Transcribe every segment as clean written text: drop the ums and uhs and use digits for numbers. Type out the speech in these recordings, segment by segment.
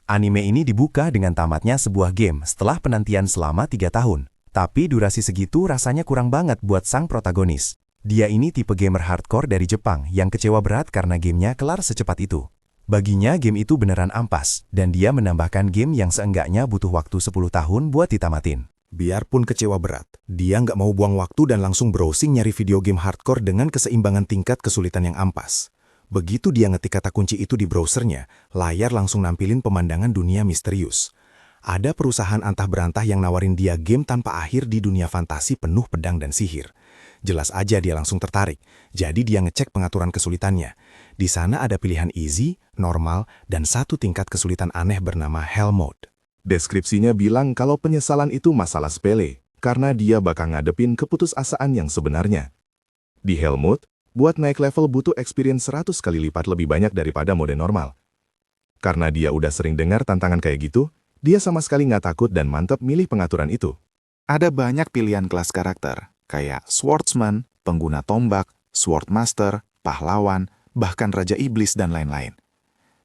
Anime ini dibuka dengan tamatnya sebuah game setelah penantian selama 3 tahun. Tapi durasi segitu rasanya kurang banget buat sang protagonis. Dia ini tipe gamer hardcore dari Jepang yang kecewa berat karena gamenya kelar secepat itu. Baginya game itu beneran ampas, dan dia menambahkan game yang seenggaknya butuh waktu 10 tahun buat ditamatin. Biarpun kecewa berat, dia nggak mau buang waktu dan langsung browsing nyari video game hardcore dengan keseimbangan tingkat kesulitan yang ampas. Begitu dia ngetik kata kunci itu di browsernya, layar langsung nampilin pemandangan dunia misterius. Ada perusahaan antah berantah yang nawarin dia game tanpa akhir di dunia fantasi penuh pedang dan sihir. Jelas aja dia langsung tertarik, jadi dia ngecek pengaturan kesulitannya. Di sana ada pilihan easy, normal, dan satu tingkat kesulitan aneh bernama Hell Mode. Deskripsinya bilang kalau penyesalan itu masalah sepele, karena dia bakal ngadepin keputusasaan yang sebenarnya. Di Hell Mode, buat naik level butuh experience 100 kali lipat lebih banyak daripada mode normal. Karena dia udah sering dengar tantangan kayak gitu, dia sama sekali nggak takut dan mantep milih pengaturan itu. Ada banyak pilihan kelas karakter, kayak Swordsman, pengguna tombak, Swordmaster, pahlawan, bahkan Raja Iblis dan lain-lain.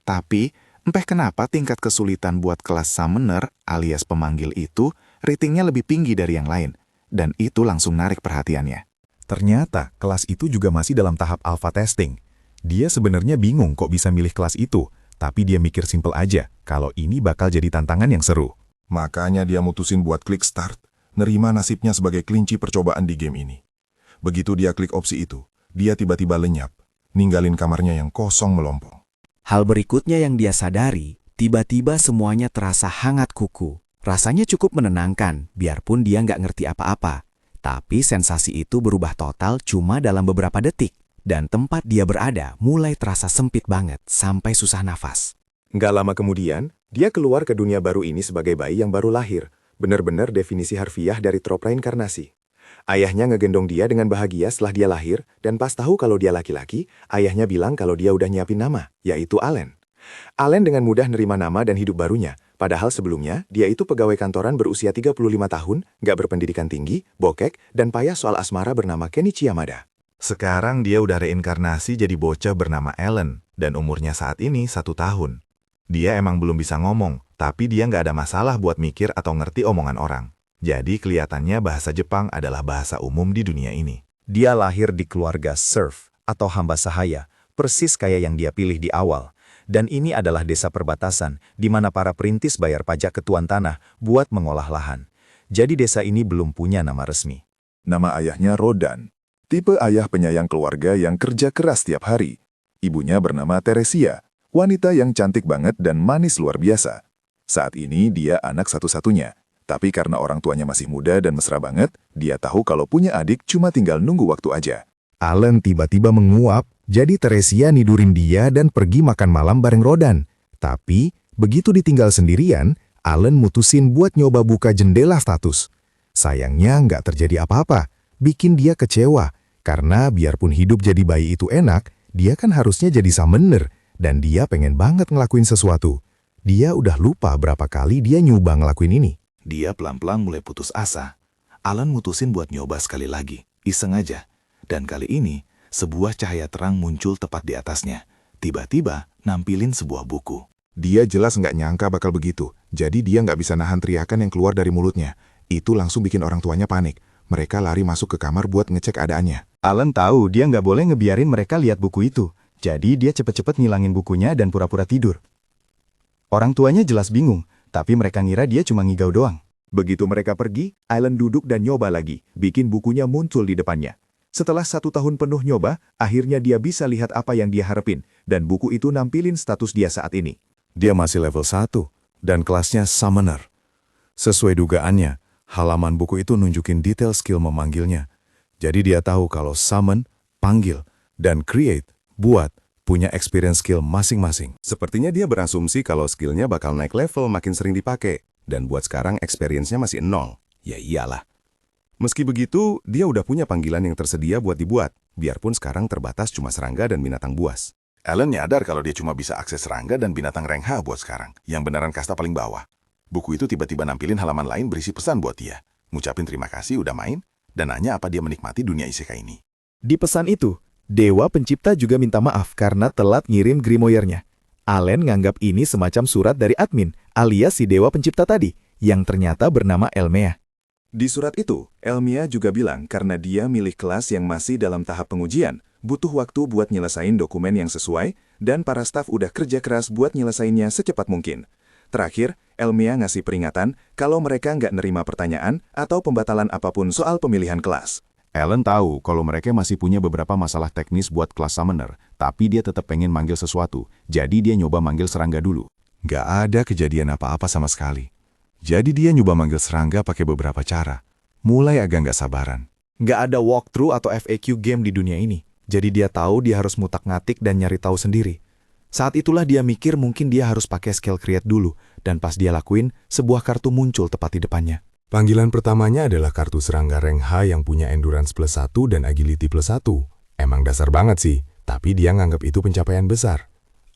Tapi, entah kenapa tingkat kesulitan buat kelas Summoner alias pemanggil itu ratingnya lebih tinggi dari yang lain, dan itu langsung narik perhatiannya. Ternyata kelas itu juga masih dalam tahap alpha testing. Dia sebenarnya bingung kok bisa milih kelas itu, tapi dia mikir simple aja kalau ini bakal jadi tantangan yang seru. Makanya dia mutusin buat klik start, nerima nasibnya sebagai kelinci percobaan di game ini. Begitu dia klik opsi itu, dia tiba-tiba lenyap, ninggalin kamarnya yang kosong melompong. Hal berikutnya yang dia sadari, tiba-tiba semuanya terasa hangat kuku. Rasanya cukup menenangkan, biarpun dia nggak ngerti apa-apa. Tapi sensasi itu berubah total cuma dalam beberapa detik. Dan tempat dia berada mulai terasa sempit banget sampai susah nafas. Nggak lama kemudian, dia keluar ke dunia baru ini sebagai bayi yang baru lahir. Benar-benar definisi harfiah dari trop reinkarnasi. Ayahnya ngegendong dia dengan bahagia setelah dia lahir, dan pas tahu kalau dia laki-laki, ayahnya bilang kalau dia udah nyiapin nama, yaitu Allen. Allen dengan mudah nerima nama dan hidup barunya, padahal sebelumnya dia itu pegawai kantoran berusia 35 tahun, nggak berpendidikan tinggi, bokek, dan payah soal asmara bernama Kenichi Yamada. Sekarang dia udah reinkarnasi jadi bocah bernama Allen, dan umurnya saat ini 1 tahun. Dia emang belum bisa ngomong, tapi dia nggak ada masalah buat mikir atau ngerti omongan orang. Jadi kelihatannya bahasa Jepang adalah bahasa umum di dunia ini. Dia lahir di keluarga serf atau hamba sahaya, persis kayak yang dia pilih di awal. Dan ini adalah desa perbatasan, di mana para perintis bayar pajak ke tuan tanah buat mengolah lahan. Jadi desa ini belum punya nama resmi. Nama ayahnya Rodan, tipe ayah penyayang keluarga yang kerja keras tiap hari. Ibunya bernama Teresia, wanita yang cantik banget dan manis luar biasa. Saat ini dia anak satu-satunya, tapi karena orang tuanya masih muda dan mesra banget, dia tahu kalau punya adik cuma tinggal nunggu waktu aja. Allen tiba-tiba menguap, jadi Teresia nidurin dia dan pergi makan malam bareng Rodan. Tapi, begitu ditinggal sendirian, Allen mutusin buat nyoba buka jendela status. Sayangnya nggak terjadi apa-apa, bikin dia kecewa. Karena biarpun hidup jadi bayi itu enak, dia kan harusnya jadi summoner, dan dia pengen banget ngelakuin sesuatu. Dia udah lupa berapa kali dia nyoba ngelakuin ini. Dia pelan-pelan mulai putus asa. Alan mutusin buat nyoba sekali lagi, iseng aja. Dan kali ini, sebuah cahaya terang muncul tepat di atasnya. Tiba-tiba, nampilin sebuah buku. Dia jelas nggak nyangka bakal begitu, jadi dia nggak bisa nahan teriakan yang keluar dari mulutnya. Itu langsung bikin orang tuanya panik. Mereka lari masuk ke kamar buat ngecek keadaannya. Alan tahu dia nggak boleh ngebiarin mereka lihat buku itu. Jadi dia cepet-cepet ngilangin bukunya dan pura-pura tidur. Orang tuanya jelas bingung, tapi mereka ngira dia cuma ngigau doang. Begitu mereka pergi, Alan duduk dan nyoba lagi, bikin bukunya muncul di depannya. Setelah 1 tahun penuh nyoba, akhirnya dia bisa lihat apa yang dia harapin, dan buku itu nampilin status dia saat ini. Dia masih level 1, dan kelasnya Summoner. Sesuai dugaannya, halaman buku itu nunjukin detail skill memanggilnya. Jadi dia tahu kalau Summon, panggil, dan Create, buat, punya experience skill masing-masing. Sepertinya dia berasumsi kalau skillnya bakal naik level makin sering dipakai, dan buat sekarang experience-nya masih 0. Ya iyalah. Meski begitu, dia udah punya panggilan yang tersedia buat dibuat, biarpun sekarang terbatas cuma serangga dan binatang buas. Alan nyadar kalau dia cuma bisa akses serangga dan binatang rank H buat sekarang, yang beneran kasta paling bawah. Buku itu tiba-tiba nampilin halaman lain berisi pesan buat dia, ngucapin terima kasih udah main, dan nanya apa dia menikmati dunia isekai ini. Di pesan itu, Dewa Pencipta juga minta maaf karena telat ngirim Grimoire-nya. Allen nganggap ini semacam surat dari admin, alias si dewa pencipta tadi, yang ternyata bernama Elmea. Di surat itu, Elmia juga bilang karena dia milih kelas yang masih dalam tahap pengujian, butuh waktu buat nyelesain dokumen yang sesuai, dan para staf udah kerja keras buat nyelesainnya secepat mungkin. Terakhir, Elmia ngasih peringatan kalau mereka nggak nerima pertanyaan atau pembatalan apapun soal pemilihan kelas. Alan tahu kalau mereka masih punya beberapa masalah teknis buat kelas summoner, tapi dia tetap pengen manggil sesuatu, jadi dia nyoba manggil serangga dulu. Nggak ada kejadian apa-apa sama sekali. Jadi dia nyoba manggil serangga pakai beberapa cara. Mulai agak nggak sabaran. Nggak ada walkthrough atau FAQ game di dunia ini, jadi dia tahu dia harus ngutak-ngatik dan nyari tahu sendiri. Saat itulah dia mikir mungkin dia harus pakai skill create dulu, dan pas dia lakuin, sebuah kartu muncul tepat di depannya. Panggilan pertamanya adalah kartu serangga rank H yang punya endurance +1 dan agility +1. Emang dasar banget sih, tapi dia nganggap itu pencapaian besar.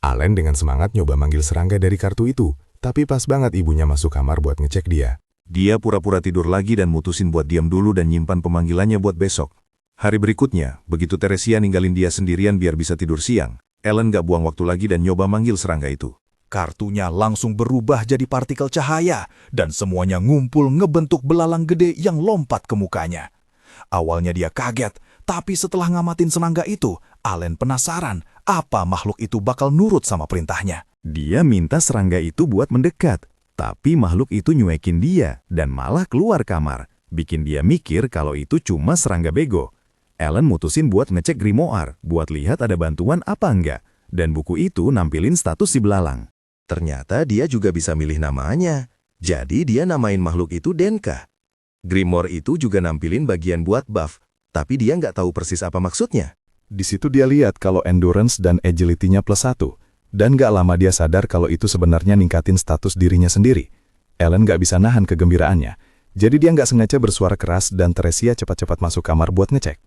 Allen dengan semangat nyoba manggil serangga dari kartu itu, tapi pas banget ibunya masuk kamar buat ngecek dia. Dia pura-pura tidur lagi dan mutusin buat diam dulu dan nyimpan pemanggilannya buat besok. Hari berikutnya, begitu Teresia ninggalin dia sendirian biar bisa tidur siang, Allen gak buang waktu lagi dan nyoba manggil serangga itu. Kartunya langsung berubah jadi partikel cahaya, dan semuanya ngumpul ngebentuk belalang gede yang lompat ke mukanya. Awalnya dia kaget, tapi setelah ngamatin serangga itu, Allen penasaran apa makhluk itu bakal nurut sama perintahnya. Dia minta serangga itu buat mendekat, tapi makhluk itu nyuekin dia dan malah keluar kamar, bikin dia mikir kalau itu cuma serangga bego. Allen mutusin buat ngecek grimoire, buat lihat ada bantuan apa enggak, dan buku itu nampilin status si belalang. Ternyata dia juga bisa milih namanya, jadi dia namain makhluk itu Denka. Grimoire itu juga nampilin bagian buat buff, tapi dia nggak tahu persis apa maksudnya. Di situ dia lihat kalau endurance dan agility-nya +1, dan gak lama dia sadar kalau itu sebenarnya ningkatin status dirinya sendiri. Allen gak bisa nahan kegembiraannya, jadi dia nggak sengaja bersuara keras dan Teresia cepat-cepat masuk kamar buat ngecek.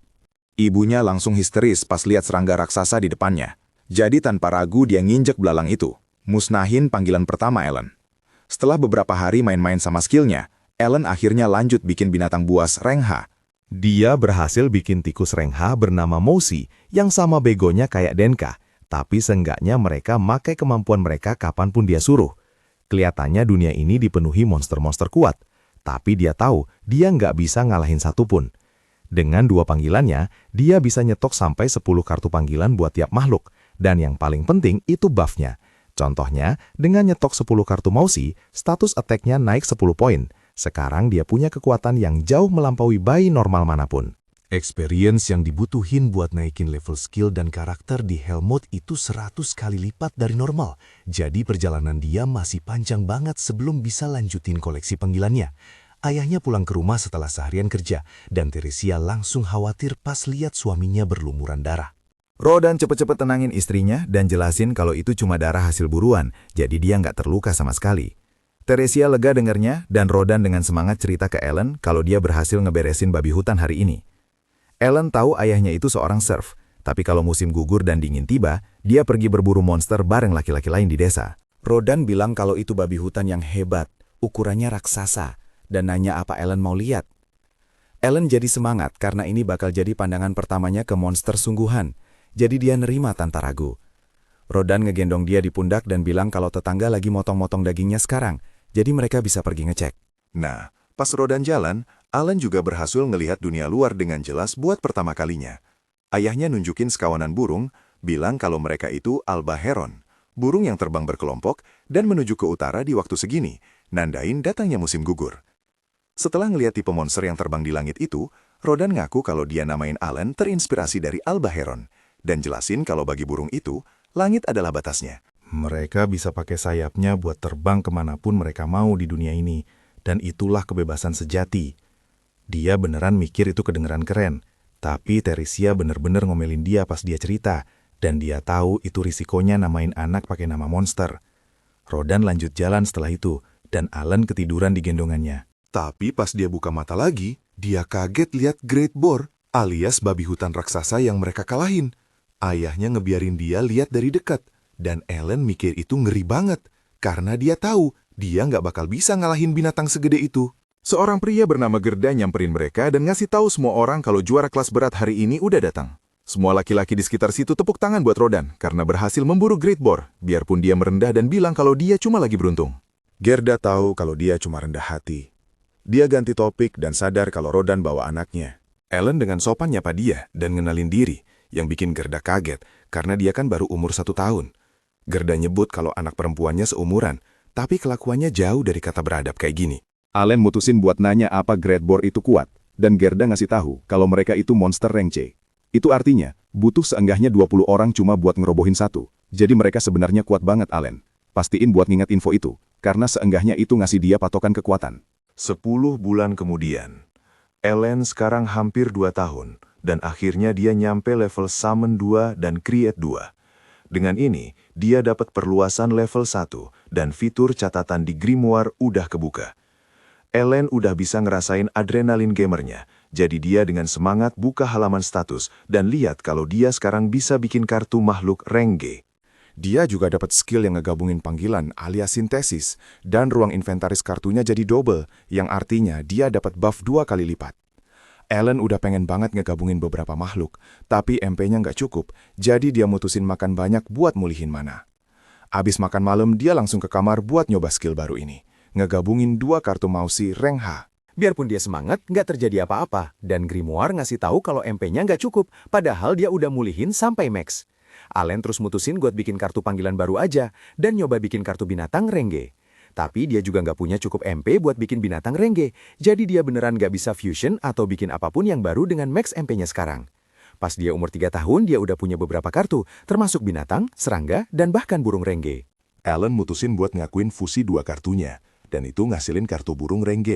Ibunya langsung histeris pas lihat serangga raksasa di depannya. Jadi tanpa ragu dia nginjek belalang itu. Musnahin panggilan pertama Allen. Setelah beberapa hari main-main sama skillnya, Allen akhirnya lanjut bikin binatang buas rank H. Dia berhasil bikin tikus rank H bernama Mousy yang sama begonya kayak Denka, tapi seenggaknya mereka makai kemampuan mereka kapanpun dia suruh. Kelihatannya dunia ini dipenuhi monster-monster kuat, tapi dia tahu dia nggak bisa ngalahin satupun. Dengan 2 panggilannya, dia bisa nyetok sampai 10 kartu panggilan buat tiap makhluk, dan yang paling penting itu buff-nya. Contohnya, dengan nyetok 10 kartu Mousy, status attack-nya naik 10 poin. Sekarang dia punya kekuatan yang jauh melampaui bayi normal manapun. Experience yang dibutuhin buat naikin level skill dan karakter di Hell Mode itu 100 kali lipat dari normal. Jadi perjalanan dia masih panjang banget sebelum bisa lanjutin koleksi panggilannya. Ayahnya pulang ke rumah setelah seharian kerja, dan Teresia langsung khawatir pas lihat suaminya berlumuran darah. Rodan cepet-cepet tenangin istrinya dan jelasin kalau itu cuma darah hasil buruan, jadi dia nggak terluka sama sekali. Teresia lega dengarnya dan Rodan dengan semangat cerita ke Allen kalau dia berhasil ngeberesin babi hutan hari ini. Allen tahu ayahnya itu seorang serf, tapi kalau musim gugur dan dingin tiba, dia pergi berburu monster bareng laki-laki lain di desa. Rodan bilang kalau itu babi hutan yang hebat, ukurannya raksasa, dan nanya apa Allen mau lihat. Allen jadi semangat karena ini bakal jadi pandangan pertamanya ke monster sungguhan. Jadi dia nerima tanpa ragu. Rodan ngegendong dia di pundak dan bilang kalau tetangga lagi motong-motong dagingnya sekarang, jadi mereka bisa pergi ngecek. Nah, pas Rodan jalan, Allen juga berhasil ngelihat dunia luar dengan jelas buat pertama kalinya. Ayahnya nunjukin sekawanan burung, bilang kalau mereka itu Alba Heron, burung yang terbang berkelompok dan menuju ke utara di waktu segini, nandain datangnya musim gugur. Setelah ngelihat tipe monster yang terbang di langit itu, Rodan ngaku kalau dia namain Allen terinspirasi dari Alba Heron, dan jelasin kalau bagi burung itu, langit adalah batasnya. Mereka bisa pakai sayapnya buat terbang kemanapun mereka mau di dunia ini, dan itulah kebebasan sejati. Dia beneran mikir itu kedengeran keren, tapi Teresia bener-bener ngomelin dia pas dia cerita, dan dia tahu itu risikonya namain anak pakai nama monster. Rodan lanjut jalan setelah itu, dan Allen ketiduran di gendongannya. Tapi pas dia buka mata lagi, dia kaget lihat Great Boar, alias babi hutan raksasa yang mereka kalahin. Ayahnya ngebiarin dia lihat dari dekat, dan Allen mikir itu ngeri banget, karena dia tahu dia nggak bakal bisa ngalahin binatang segede itu. Seorang pria bernama Gerda nyamperin mereka dan ngasih tahu semua orang kalau juara kelas berat hari ini udah datang. Semua laki-laki di sekitar situ tepuk tangan buat Rodan karena berhasil memburu Great Boar, biarpun dia merendah dan bilang kalau dia cuma lagi beruntung. Gerda tahu kalau dia cuma rendah hati. Dia ganti topik dan sadar kalau Rodan bawa anaknya. Ellen dengan sopan nyapa dia dan ngenalin diri, yang bikin Gerda kaget karena dia kan baru umur 1 tahun. Gerda nyebut kalau anak perempuannya seumuran, tapi kelakuannya jauh dari kata beradab kayak gini. Allen mutusin buat nanya apa Great Boar itu kuat, dan Gerda ngasih tahu kalau mereka itu monster rank C. Itu artinya, butuh seenggaknya 20 orang cuma buat ngerobohin satu. Jadi mereka sebenarnya kuat banget, Allen. Pastiin buat ngingat info itu, karena seenggaknya itu ngasih dia patokan kekuatan. 10 bulan kemudian, Ellen sekarang hampir 2 tahun, dan akhirnya dia nyampe level Summon 2 dan Create 2. Dengan ini, dia dapat perluasan level 1, dan fitur catatan di Grimoire udah kebuka. Ellen udah bisa ngerasain adrenalin gamernya, jadi dia dengan semangat buka halaman status dan lihat kalau dia sekarang bisa bikin kartu makhluk rank G. Dia juga dapat skill yang ngegabungin panggilan alias sintesis, dan ruang inventaris kartunya jadi double, yang artinya dia dapat buff 2 kali lipat. Ellen udah pengen banget ngegabungin beberapa makhluk, tapi MP-nya nggak cukup, jadi dia mutusin makan banyak buat mulihin mana. Abis makan malam, dia langsung ke kamar buat nyoba skill baru ini, ngegabungin 2 kartu Mausi rank H. Biarpun dia semangat, nggak terjadi apa-apa. Dan Grimoire ngasih tahu kalau MP-nya nggak cukup, padahal dia udah mulihin sampai max. Allen terus mutusin buat bikin kartu panggilan baru aja, dan nyoba bikin kartu binatang rank G. Tapi dia juga nggak punya cukup MP buat bikin binatang rank G, jadi dia beneran nggak bisa fusion atau bikin apapun yang baru dengan max MP-nya sekarang. Pas dia umur 3 tahun, dia udah punya beberapa kartu, termasuk binatang, serangga, dan bahkan burung rank G. Ellen mutusin buat ngakuin fusi 2 kartunya, dan itu ngasilin kartu burung rank G.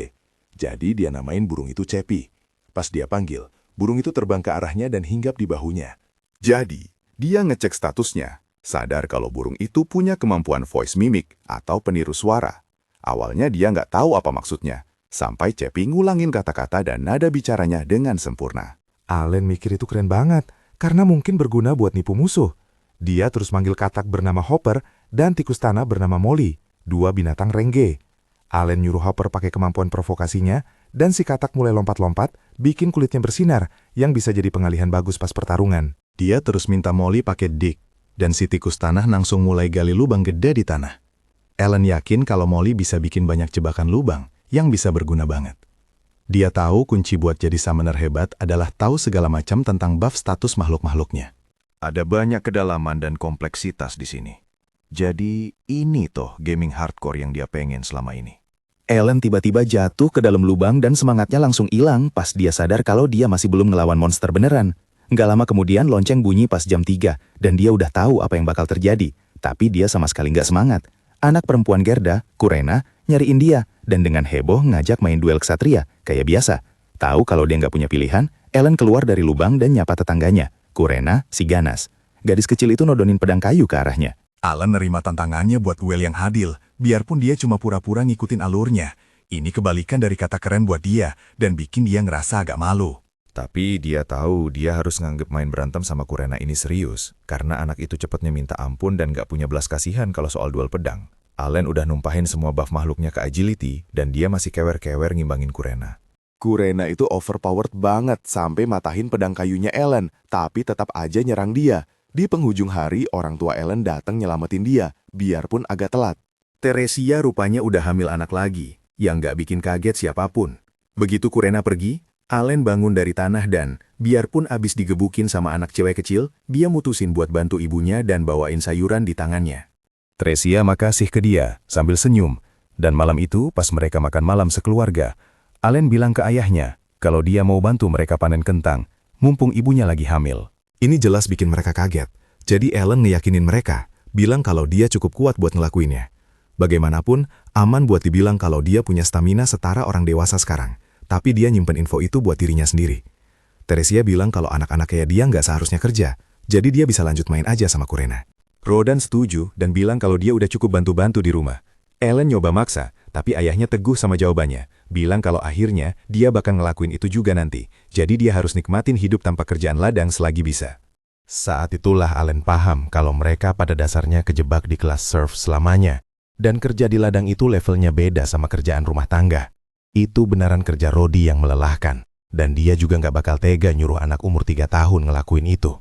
Jadi dia namain burung itu Cepi. Pas dia panggil, burung itu terbang ke arahnya dan hinggap di bahunya. Jadi, dia ngecek statusnya, sadar kalau burung itu punya kemampuan voice mimic atau peniru suara. Awalnya dia nggak tahu apa maksudnya, sampai Cepi ngulangin kata-kata dan nada bicaranya dengan sempurna. Allen mikir itu keren banget, karena mungkin berguna buat nipu musuh. Dia terus manggil katak bernama Hopper dan tikus tanah bernama Molly, 2 binatang rank G. Allen nyuruh Hopper pakai kemampuan provokasinya, dan si katak mulai lompat-lompat, bikin kulitnya bersinar, yang bisa jadi pengalihan bagus pas pertarungan. Dia terus minta Molly pakai dik, dan si tikus tanah langsung mulai gali lubang gede di tanah. Ellen yakin kalau Molly bisa bikin banyak jebakan lubang, yang bisa berguna banget. Dia tahu kunci buat jadi summoner hebat adalah tahu segala macam tentang buff status makhluk-makhluknya. Ada banyak kedalaman dan kompleksitas di sini. Jadi, ini toh gaming hardcore yang dia pengen selama ini. Ellen tiba-tiba jatuh ke dalam lubang dan semangatnya langsung hilang pas dia sadar kalau dia masih belum ngelawan monster beneran. Nggak lama kemudian lonceng bunyi pas jam 3, dan dia udah tahu apa yang bakal terjadi. Tapi dia sama sekali nggak semangat. Anak perempuan Gerda, Kurena, nyariin dia, dan dengan heboh ngajak main duel ksatria, kayak biasa. Tahu kalau dia nggak punya pilihan, Ellen keluar dari lubang dan nyapa tetangganya, Kurena, si ganas. Gadis kecil itu nodonin pedang kayu ke arahnya. Allen nerima tantangannya buat duel yang adil, biarpun dia cuma pura-pura ngikutin alurnya. Ini kebalikan dari kata keren buat dia, dan bikin dia ngerasa agak malu. Tapi dia tahu dia harus nganggep main berantem sama Kurena ini serius, karena anak itu cepetnya minta ampun dan gak punya belas kasihan kalau soal duel pedang. Allen udah numpahin semua buff makhluknya ke agility, dan dia masih kewer-kewer ngimbangin Kurena. Kurena itu overpowered banget sampai matahin pedang kayunya Ellen, tapi tetap aja nyerang dia. Di penghujung hari, orang tua Ellen datang nyelamatin dia, biarpun agak telat. Teresia rupanya udah hamil anak lagi, yang gak bikin kaget siapapun. Begitu Kurena pergi, Allen bangun dari tanah dan, biarpun abis digebukin sama anak cewek kecil, dia mutusin buat bantu ibunya dan bawain sayuran di tangannya. Teresia makasih ke dia, sambil senyum. Dan malam itu, pas mereka makan malam sekeluarga, Allen bilang ke ayahnya, kalau dia mau bantu mereka panen kentang, mumpung ibunya lagi hamil. Ini jelas bikin mereka kaget. Jadi Ellen ngeyakinin mereka, bilang kalau dia cukup kuat buat ngelakuinnya. Bagaimanapun, aman buat dibilang kalau dia punya stamina setara orang dewasa sekarang. Tapi dia nyimpen info itu buat dirinya sendiri. Teresia bilang kalau anak-anak kayak dia nggak seharusnya kerja, jadi dia bisa lanjut main aja sama Kurena. Rodan setuju dan bilang kalau dia udah cukup bantu-bantu di rumah. Ellen nyoba maksa, tapi ayahnya teguh sama jawabannya. Bilang kalau akhirnya dia bakal ngelakuin itu juga nanti. Jadi dia harus nikmatin hidup tanpa kerjaan ladang selagi bisa. Saat itulah Allen paham kalau mereka pada dasarnya kejebak di kelas serf selamanya. Dan kerja di ladang itu levelnya beda sama kerjaan rumah tangga. Itu beneran kerja Rodi yang melelahkan. Dan dia juga nggak bakal tega nyuruh anak umur 3 tahun ngelakuin itu.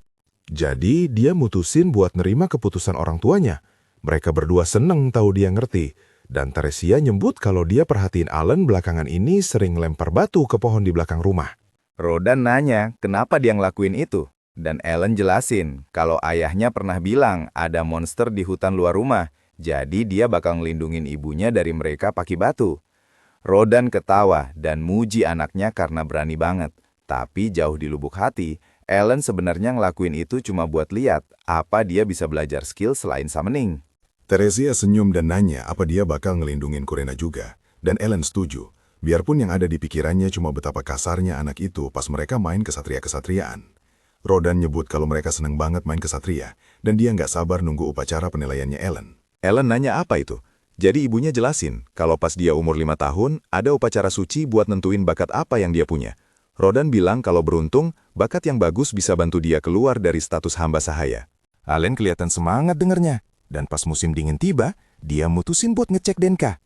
Jadi dia mutusin buat nerima keputusan orang tuanya. Mereka berdua seneng tahu dia ngerti. Dan Teresia nyebut kalau dia perhatiin Alan belakangan ini sering lempar batu ke pohon di belakang rumah. Rodan nanya kenapa dia ngelakuin itu. Dan Alan jelasin kalau ayahnya pernah bilang ada monster di hutan luar rumah. Jadi dia bakal ngelindungin ibunya dari mereka pakai batu. Rodan ketawa dan muji anaknya karena berani banget. Tapi jauh di lubuk hati, Alan sebenarnya ngelakuin itu cuma buat lihat apa dia bisa belajar skill selain summoning. Teresia senyum dan nanya apa dia bakal ngelindungin Kurena juga. Dan Ellen setuju, biarpun yang ada di pikirannya cuma betapa kasarnya anak itu pas mereka main kesatria-kesatriaan. Rodan nyebut kalau mereka seneng banget main kesatria, dan dia nggak sabar nunggu upacara penilaiannya Ellen. Ellen nanya apa itu? Jadi ibunya jelasin, kalau pas dia umur 5 tahun, ada upacara suci buat nentuin bakat apa yang dia punya. Rodan bilang kalau beruntung, bakat yang bagus bisa bantu dia keluar dari status hamba sahaya. Allen kelihatan semangat dengernya, dan pas musim dingin tiba, dia mutusin buat ngecek Denka.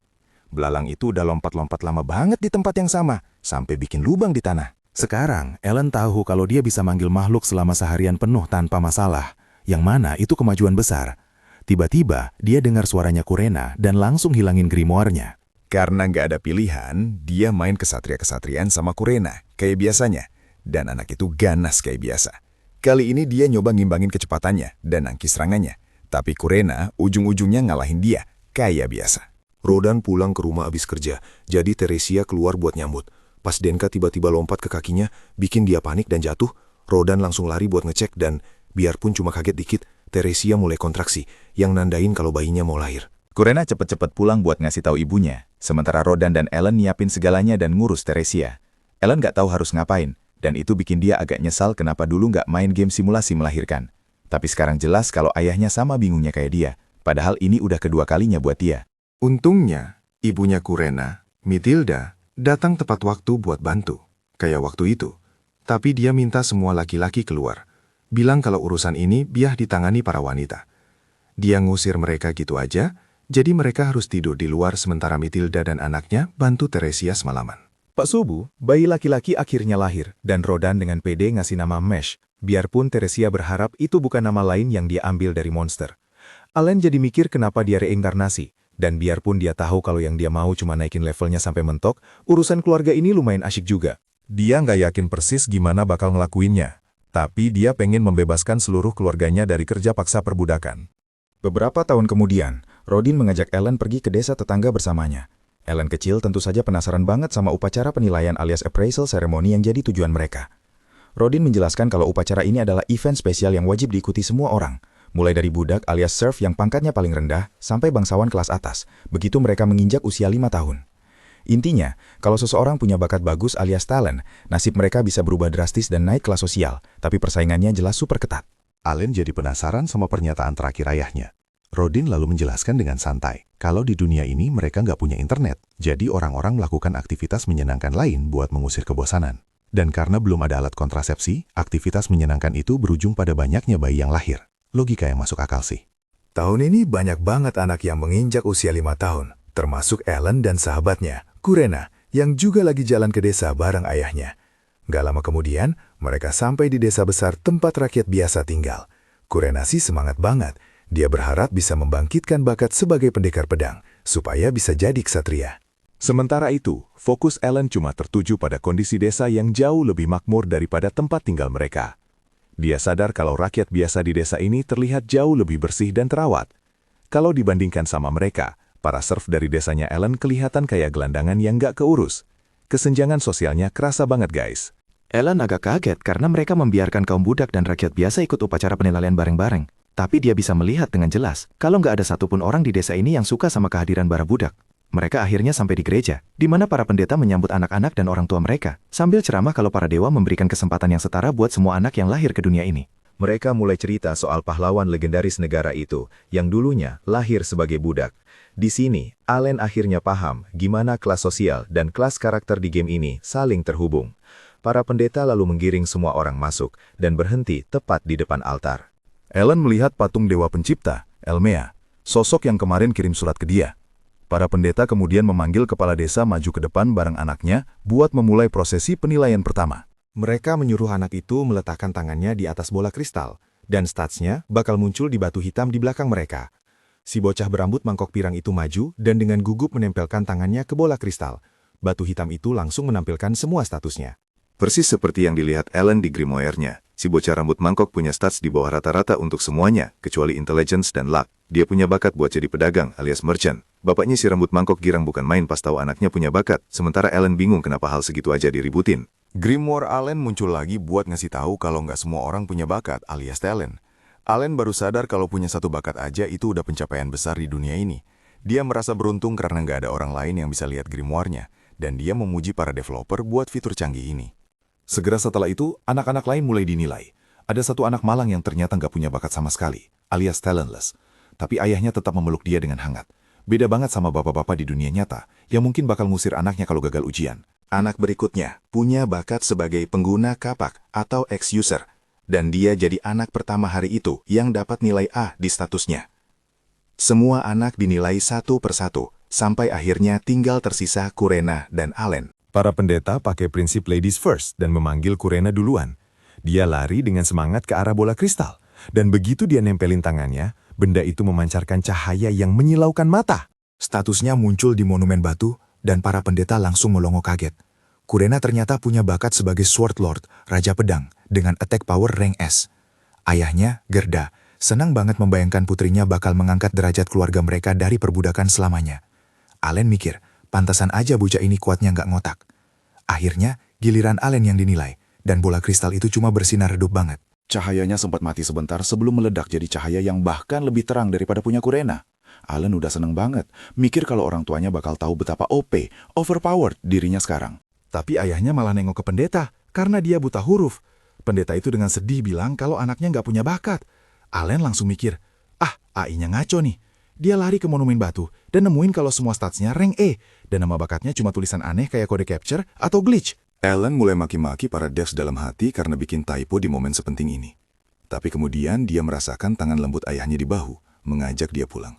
Belalang itu udah lompat-lompat lama banget di tempat yang sama, sampai bikin lubang di tanah. Sekarang, Ellen tahu kalau dia bisa manggil makhluk selama seharian penuh tanpa masalah, yang mana itu kemajuan besar. Tiba-tiba, dia dengar suaranya Kurena dan langsung hilangin grimoire-nya. Karena nggak ada pilihan, dia main kesatria-kesatriaan sama Kurena, kayak biasanya. Dan anak itu ganas kayak biasa. Kali ini dia nyoba ngimbangin kecepatannya dan nangkis serangannya. Tapi Kurena ujung-ujungnya ngalahin dia, kayak biasa. Rodan pulang ke rumah abis kerja, jadi Teresia keluar buat nyambut. Pas Denka tiba-tiba lompat ke kakinya, bikin dia panik dan jatuh, Rodan langsung lari buat ngecek dan, biarpun cuma kaget dikit, Teresia mulai kontraksi, yang nandain kalau bayinya mau lahir. Kurena cepet-cepet pulang buat ngasih tahu ibunya, sementara Rodan dan Ellen nyiapin segalanya dan ngurus Teresia. Ellen nggak tahu harus ngapain, dan itu bikin dia agak nyesal kenapa dulu nggak main game simulasi melahirkan. Tapi sekarang jelas kalau ayahnya sama bingungnya kayak dia, padahal ini udah kedua kalinya buat dia. Untungnya, ibunya Kurena, Mithilda, datang tepat waktu buat bantu, kayak waktu itu. Tapi dia minta semua laki-laki keluar, bilang kalau urusan ini biar ditangani para wanita. Dia ngusir mereka gitu aja, jadi mereka harus tidur di luar sementara Mithilda dan anaknya bantu Teresia semalaman. Pak Subuh, bayi laki-laki akhirnya lahir, dan Rodan dengan pede ngasih nama Mesh, biarpun Teresia berharap itu bukan nama lain yang dia ambil dari monster. Allen jadi mikir kenapa dia reinkarnasi, dan biarpun dia tahu kalau yang dia mau cuma naikin levelnya sampai mentok, urusan keluarga ini lumayan asyik juga. Dia nggak yakin persis gimana bakal ngelakuinnya, tapi dia pengen membebaskan seluruh keluarganya dari kerja paksa perbudakan. Beberapa tahun kemudian, Rodin mengajak Ellen pergi ke desa tetangga bersamanya. Ellen kecil tentu saja penasaran banget sama upacara penilaian alias appraisal ceremony yang jadi tujuan mereka. Rodin menjelaskan kalau upacara ini adalah event spesial yang wajib diikuti semua orang, mulai dari budak alias serf yang pangkatnya paling rendah, sampai bangsawan kelas atas, begitu mereka menginjak usia 5 tahun. Intinya, kalau seseorang punya bakat bagus alias talent, nasib mereka bisa berubah drastis dan naik kelas sosial, tapi persaingannya jelas super ketat. Allen jadi penasaran sama pernyataan terakhir ayahnya. Rodin lalu menjelaskan dengan santai, kalau di dunia ini mereka nggak punya internet, jadi orang-orang melakukan aktivitas menyenangkan lain buat mengusir kebosanan. Dan karena belum ada alat kontrasepsi, aktivitas menyenangkan itu berujung pada banyaknya bayi yang lahir. Logika yang masuk akal sih. Tahun ini banyak banget anak yang menginjak usia 5 tahun, termasuk Ellen dan sahabatnya, Kurena, yang juga lagi jalan ke desa bareng ayahnya. Gak lama kemudian, mereka sampai di desa besar tempat rakyat biasa tinggal. Kurena sih semangat banget. Dia berharap bisa membangkitkan bakat sebagai pendekar pedang, supaya bisa jadi ksatria. Sementara itu, fokus Ellen cuma tertuju pada kondisi desa yang jauh lebih makmur daripada tempat tinggal mereka. Dia sadar kalau rakyat biasa di desa ini terlihat jauh lebih bersih dan terawat. Kalau dibandingkan sama mereka, para serf dari desanya Ellen kelihatan kayak gelandangan yang gak keurus. Kesenjangan sosialnya kerasa banget guys. Ellen agak kaget karena mereka membiarkan kaum budak dan rakyat biasa ikut upacara penilaian bareng-bareng. Tapi dia bisa melihat dengan jelas kalau nggak ada satupun orang di desa ini yang suka sama kehadiran para budak. Mereka akhirnya sampai di gereja, di mana para pendeta menyambut anak-anak dan orang tua mereka, sambil ceramah kalau para dewa memberikan kesempatan yang setara buat semua anak yang lahir ke dunia ini. Mereka mulai cerita soal pahlawan legendaris negara itu, yang dulunya lahir sebagai budak. Di sini, Allen akhirnya paham gimana kelas sosial dan kelas karakter di game ini saling terhubung. Para pendeta lalu menggiring semua orang masuk dan berhenti tepat di depan altar. Ellen melihat patung Dewa Pencipta, Elmea, sosok yang kemarin kirim surat ke dia. Para pendeta kemudian memanggil kepala desa maju ke depan bareng anaknya buat memulai prosesi penilaian pertama. Mereka menyuruh anak itu meletakkan tangannya di atas bola kristal dan statsnya bakal muncul di batu hitam di belakang mereka. Si bocah berambut mangkok pirang itu maju dan dengan gugup menempelkan tangannya ke bola kristal. Batu hitam itu langsung menampilkan semua statusnya. Persis seperti yang dilihat Alan di grimoire-nya. Si bocah rambut mangkok punya stats di bawah rata-rata untuk semuanya, kecuali intelligence dan luck. Dia punya bakat buat jadi pedagang alias merchant. Bapaknya si rambut mangkok girang bukan main pas tahu anaknya punya bakat, sementara Alan bingung kenapa hal segitu aja diributin. Grimoire Allen muncul lagi buat ngasih tahu kalau nggak semua orang punya bakat alias talent. Allen baru sadar kalau punya satu bakat aja itu udah pencapaian besar di dunia ini. Dia merasa beruntung karena nggak ada orang lain yang bisa lihat grimoire-nya, dan dia memuji para developer buat fitur canggih ini. Segera setelah itu, anak-anak lain mulai dinilai. Ada satu anak malang yang ternyata nggak punya bakat sama sekali, alias talentless. Tapi ayahnya tetap memeluk dia dengan hangat. Beda banget sama bapak-bapak di dunia nyata, yang mungkin bakal ngusir anaknya kalau gagal ujian. Anak berikutnya punya bakat sebagai pengguna kapak atau ex-user, dan dia jadi anak pertama hari itu yang dapat nilai A di statusnya. Semua anak dinilai satu persatu, sampai akhirnya tinggal tersisa Kurena dan Allen. Para pendeta pakai prinsip ladies first dan memanggil Kurena duluan. Dia lari dengan semangat ke arah bola kristal, dan begitu dia nempelin tangannya, benda itu memancarkan cahaya yang menyilaukan mata. Statusnya muncul di monumen batu, dan para pendeta langsung melongo kaget. Kurena ternyata punya bakat sebagai Sword Lord, Raja Pedang, dengan attack power rank S. Ayahnya, Gerda, senang banget membayangkan putrinya bakal mengangkat derajat keluarga mereka dari perbudakan selamanya. Allen mikir, pantasan aja bocah ini kuatnya nggak ngotak. Akhirnya, giliran Allen yang dinilai, dan bola kristal itu cuma bersinar redup banget. Cahayanya sempat mati sebentar sebelum meledak jadi cahaya yang bahkan lebih terang daripada punya Kurena. Allen udah seneng banget, mikir kalau orang tuanya bakal tahu betapa OP, overpowered dirinya sekarang. Tapi ayahnya malah nengok ke pendeta, karena dia buta huruf. Pendeta itu dengan sedih bilang kalau anaknya nggak punya bakat. Allen langsung mikir, AI-nya ngaco nih. Dia lari ke monumen batu, dan nemuin kalau semua statsnya rank E, dan nama bakatnya cuma tulisan aneh kayak kode capture atau glitch. Allen mulai maki-maki para devs dalam hati karena bikin typo di momen sepenting ini. Tapi kemudian dia merasakan tangan lembut ayahnya di bahu, mengajak dia pulang.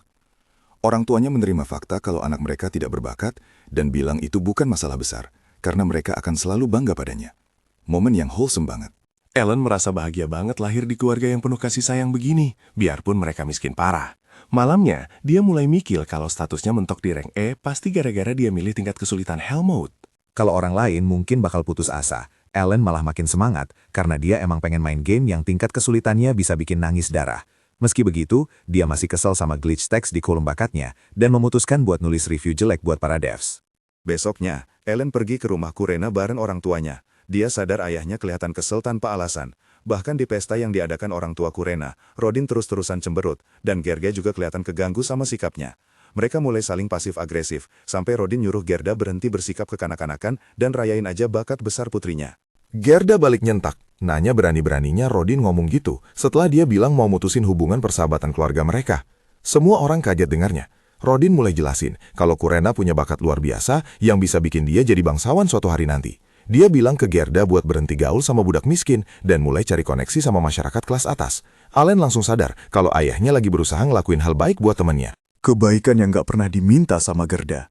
Orang tuanya menerima fakta kalau anak mereka tidak berbakat dan bilang itu bukan masalah besar, karena mereka akan selalu bangga padanya. Momen yang wholesome banget. Allen merasa bahagia banget lahir di keluarga yang penuh kasih sayang begini, biarpun mereka miskin parah. Malamnya, dia mulai mikir kalau statusnya mentok di rank E pasti gara-gara dia milih tingkat kesulitan Hell Mode. Kalau orang lain mungkin bakal putus asa, Allen malah makin semangat karena dia emang pengen main game yang tingkat kesulitannya bisa bikin nangis darah. Meski begitu, dia masih kesel sama glitch text di kolom bakatnya dan memutuskan buat nulis review jelek buat para devs. Besoknya, Allen pergi ke rumah Kurena bareng orang tuanya. Dia sadar ayahnya kelihatan kesel tanpa alasan. Bahkan di pesta yang diadakan orang tua Kurena, Rodin terus-terusan cemberut, dan Gerda juga kelihatan keganggu sama sikapnya. Mereka mulai saling pasif-agresif, sampai Rodin nyuruh Gerda berhenti bersikap kekanak-kanakan dan rayain aja bakat besar putrinya. Gerda balik nyentak, nanya berani-beraninya Rodin ngomong gitu setelah dia bilang mau mutusin hubungan persahabatan keluarga mereka. Semua orang kaget dengarnya. Rodin mulai jelasin kalau Kurena punya bakat luar biasa yang bisa bikin dia jadi bangsawan suatu hari nanti. Dia bilang ke Gerda buat berhenti gaul sama budak miskin dan mulai cari koneksi sama masyarakat kelas atas. Allen langsung sadar kalau ayahnya lagi berusaha ngelakuin hal baik buat temannya. Kebaikan yang gak pernah diminta sama Gerda.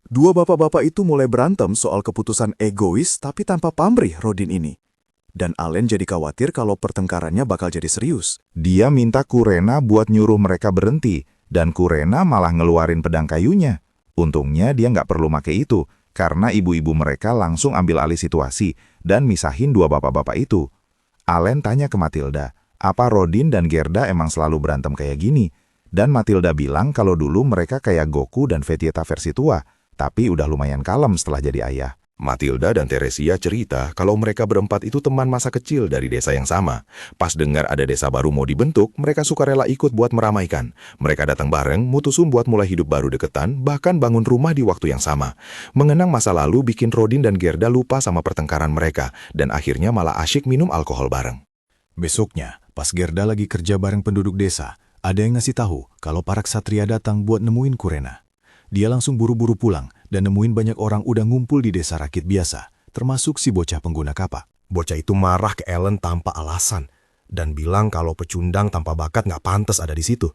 Dua bapak-bapak itu mulai berantem soal keputusan egois tapi tanpa pamrih Rodin ini. Dan Allen jadi khawatir kalau pertengkarannya bakal jadi serius. Dia minta Kurena buat nyuruh mereka berhenti, dan Kurena malah ngeluarin pedang kayunya. Untungnya dia nggak perlu make itu, karena ibu-ibu mereka langsung ambil alih situasi dan misahin dua bapak-bapak itu. Allen tanya ke Matilda, apa Rodin dan Gerda emang selalu berantem kayak gini? Dan Matilda bilang kalau dulu mereka kayak Goku dan Vegeta versi tua, tapi udah lumayan kalem setelah jadi ayah. Matilda dan Teresia cerita kalau mereka berempat itu teman masa kecil dari desa yang sama. Pas dengar ada desa baru mau dibentuk, mereka sukarela ikut buat meramaikan. Mereka datang bareng, mutusin buat mulai hidup baru deketan, bahkan bangun rumah di waktu yang sama. Mengenang masa lalu bikin Rodin dan Gerda lupa sama pertengkaran mereka, dan akhirnya malah asyik minum alkohol bareng. Besoknya, pas Gerda lagi kerja bareng penduduk desa, ada yang ngasih tahu kalau para ksatria datang buat nemuin Kurena. Dia langsung buru-buru pulang dan nemuin banyak orang udah ngumpul di desa rakit biasa, termasuk si bocah pengguna kapak. Bocah itu marah ke Allen tanpa alasan dan bilang kalau pecundang tanpa bakat nggak pantas ada di situ.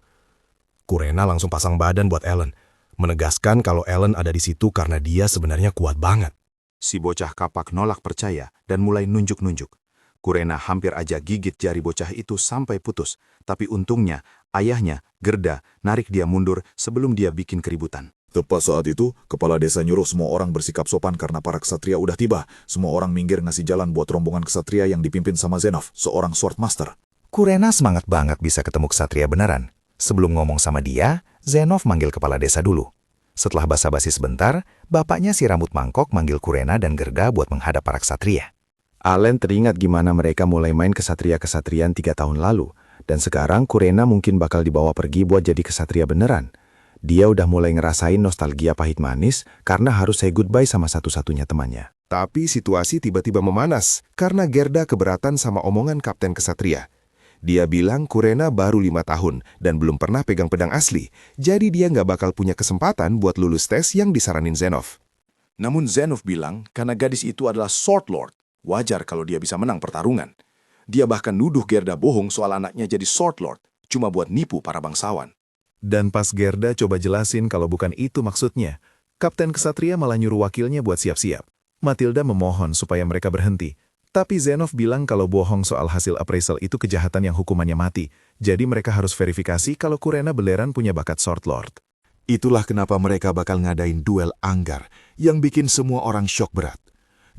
Kurena langsung pasang badan buat Allen, menegaskan kalau Allen ada di situ karena dia sebenarnya kuat banget. Si bocah kapak nolak percaya dan mulai nunjuk-nunjuk. Kurena hampir aja gigit jari bocah itu sampai putus, tapi untungnya ayahnya, Gerda, narik dia mundur sebelum dia bikin keributan. Tepat saat itu, kepala desa nyuruh semua orang bersikap sopan karena para ksatria udah tiba. Semua orang minggir ngasih jalan buat rombongan ksatria yang dipimpin sama Zenov, seorang swordmaster. Kurena semangat banget bisa ketemu ksatria beneran. Sebelum ngomong sama dia, Zenov manggil kepala desa dulu. Setelah basa-basi sebentar, bapaknya si rambut mangkok manggil Kurena dan Gerda buat menghadap para ksatria. Allen teringat gimana mereka mulai main kesatria-kesatrian 3 tahun lalu, dan sekarang Kurena mungkin bakal dibawa pergi buat jadi kesatria beneran. Dia udah mulai ngerasain nostalgia pahit manis karena harus say goodbye sama satu-satunya temannya. Tapi situasi tiba-tiba memanas karena Gerda keberatan sama omongan Kapten Kesatria. Dia bilang Kurena baru 5 tahun dan belum pernah pegang pedang asli, jadi dia nggak bakal punya kesempatan buat lulus tes yang disaranin Zenov. Namun Zenov bilang karena gadis itu adalah Sword Lord, wajar kalau dia bisa menang pertarungan. Dia bahkan nuduh Gerda bohong soal anaknya jadi Sword Lord, cuma buat nipu para bangsawan. Dan pas Gerda coba jelasin kalau bukan itu maksudnya, Kapten Kesatria malah nyuruh wakilnya buat siap-siap. Matilda memohon supaya mereka berhenti. Tapi Zenov bilang kalau bohong soal hasil appraisal itu kejahatan yang hukumannya mati. Jadi mereka harus verifikasi kalau Kurena beneran punya bakat Sword Lord. Itulah kenapa mereka bakal ngadain duel anggar yang bikin semua orang syok berat.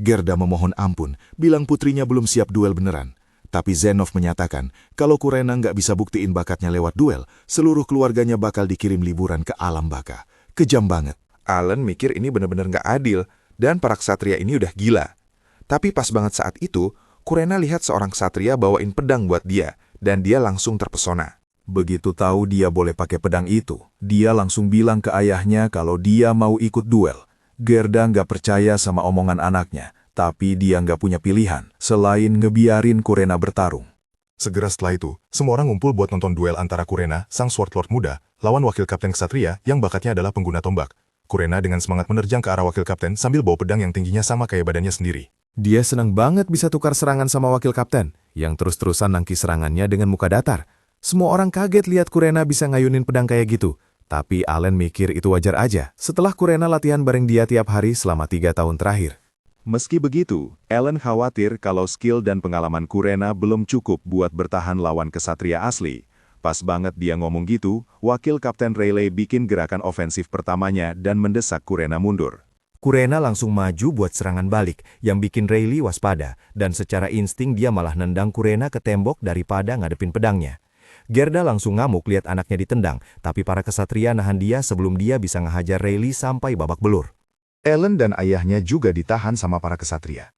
Gerda memohon ampun, bilang putrinya belum siap duel beneran. Tapi Zenov menyatakan kalau Kurena nggak bisa buktiin bakatnya lewat duel, seluruh keluarganya bakal dikirim liburan ke alam baka. Kejam banget. Allen mikir ini benar-benar nggak adil dan para ksatria ini udah gila. Tapi pas banget saat itu, Kurena lihat seorang ksatria bawain pedang buat dia dan dia langsung terpesona. Begitu tahu dia boleh pakai pedang itu, dia langsung bilang ke ayahnya kalau dia mau ikut duel. Gerda nggak percaya sama omongan anaknya, tapi dia nggak punya pilihan selain ngebiarin Kurena bertarung. Segera setelah itu, semua orang ngumpul buat nonton duel antara Kurena, sang Sword Lord muda, lawan wakil kapten Ksatria yang bakatnya adalah pengguna tombak. Kurena dengan semangat menerjang ke arah wakil kapten sambil bawa pedang yang tingginya sama kayak badannya sendiri. Dia senang banget bisa tukar serangan sama wakil kapten, yang terus-terusan nangkis serangannya dengan muka datar. Semua orang kaget lihat Kurena bisa ngayunin pedang kayak gitu. Tapi Allen mikir itu wajar aja setelah Kurena latihan bareng dia tiap hari selama 3 tahun terakhir. Meski begitu, Allen khawatir kalau skill dan pengalaman Kurena belum cukup buat bertahan lawan kesatria asli. Pas banget dia ngomong gitu, wakil Kapten Rayleigh bikin gerakan ofensif pertamanya dan mendesak Kurena mundur. Kurena langsung maju buat serangan balik yang bikin Rayleigh waspada, dan secara insting dia malah nendang Kurena ke tembok daripada ngadepin pedangnya. Gerda langsung ngamuk lihat anaknya ditendang, tapi para kesatria nahan dia sebelum dia bisa ngehajar Rayleigh sampai babak belur. Allen dan ayahnya juga ditahan sama para kesatria.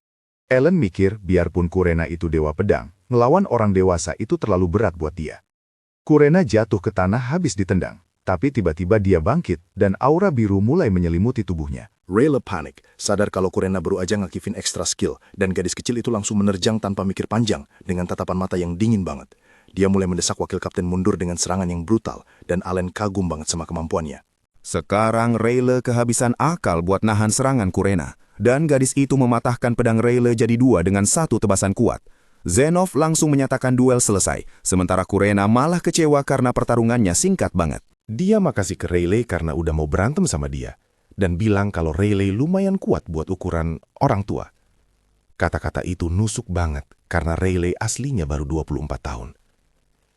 Allen mikir biarpun Kurena itu dewa pedang, ngelawan orang dewasa itu terlalu berat buat dia. Kurena jatuh ke tanah habis ditendang, tapi tiba-tiba dia bangkit dan aura biru mulai menyelimuti tubuhnya. Rayleigh panik, sadar kalau Kurena baru aja ngaktifin extra skill, dan gadis kecil itu langsung menerjang tanpa mikir panjang dengan tatapan mata yang dingin banget. Dia mulai mendesak wakil kapten mundur dengan serangan yang brutal, dan Allen kagum banget sama kemampuannya. Sekarang Rayleigh kehabisan akal buat nahan serangan Kurena, dan gadis itu mematahkan pedang Rayleigh jadi 2 dengan 1 tebasan kuat. Zenov langsung menyatakan duel selesai, sementara Kurena malah kecewa karena pertarungannya singkat banget. Dia makasih ke Rayleigh karena udah mau berantem sama dia, dan bilang kalau Rayleigh lumayan kuat buat ukuran orang tua. Kata-kata itu nusuk banget karena Rayleigh aslinya baru 24 tahun.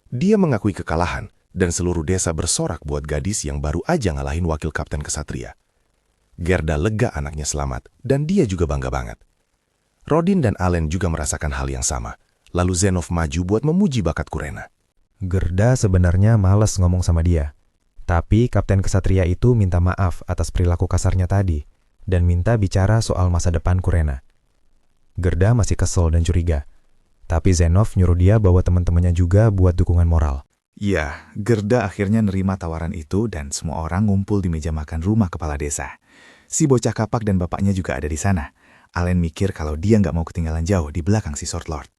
Dia mengakui kekalahan, dan seluruh desa bersorak buat gadis yang baru aja ngalahin wakil kapten kesatria. Gerda lega anaknya selamat, dan dia juga bangga banget. Rodin dan Allen juga merasakan hal yang sama. Lalu Zenov maju buat memuji bakat Kurena. Gerda sebenarnya malas ngomong sama dia. Tapi Kapten Kesatria itu minta maaf atas perilaku kasarnya tadi, dan minta bicara soal masa depan Kurena. Gerda masih kesel dan curiga. Tapi Zenov nyuruh dia bawa teman-temannya juga buat dukungan moral. Ya, Gerda akhirnya nerima tawaran itu dan semua orang ngumpul di meja makan rumah kepala desa. Si bocah kapak dan bapaknya juga ada di sana. Allen mikir kalau dia nggak mau ketinggalan jauh di belakang si Sword Lord.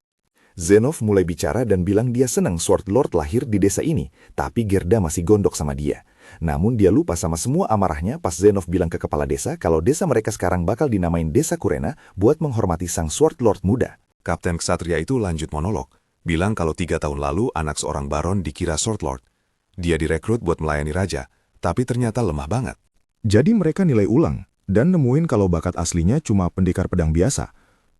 Zenov mulai bicara dan bilang dia senang Sword Lord lahir di desa ini, tapi Gerda masih gondok sama dia. Namun dia lupa sama semua amarahnya pas Zenov bilang ke kepala desa kalau desa mereka sekarang bakal dinamain Desa Kurena buat menghormati sang Sword Lord muda. Kapten Ksatria itu lanjut monolog, bilang kalau 3 tahun lalu anak seorang baron dikira Sword Lord. Dia direkrut buat melayani raja, tapi ternyata lemah banget. Jadi mereka nilai ulang dan nemuin kalau bakat aslinya cuma pendekar pedang biasa.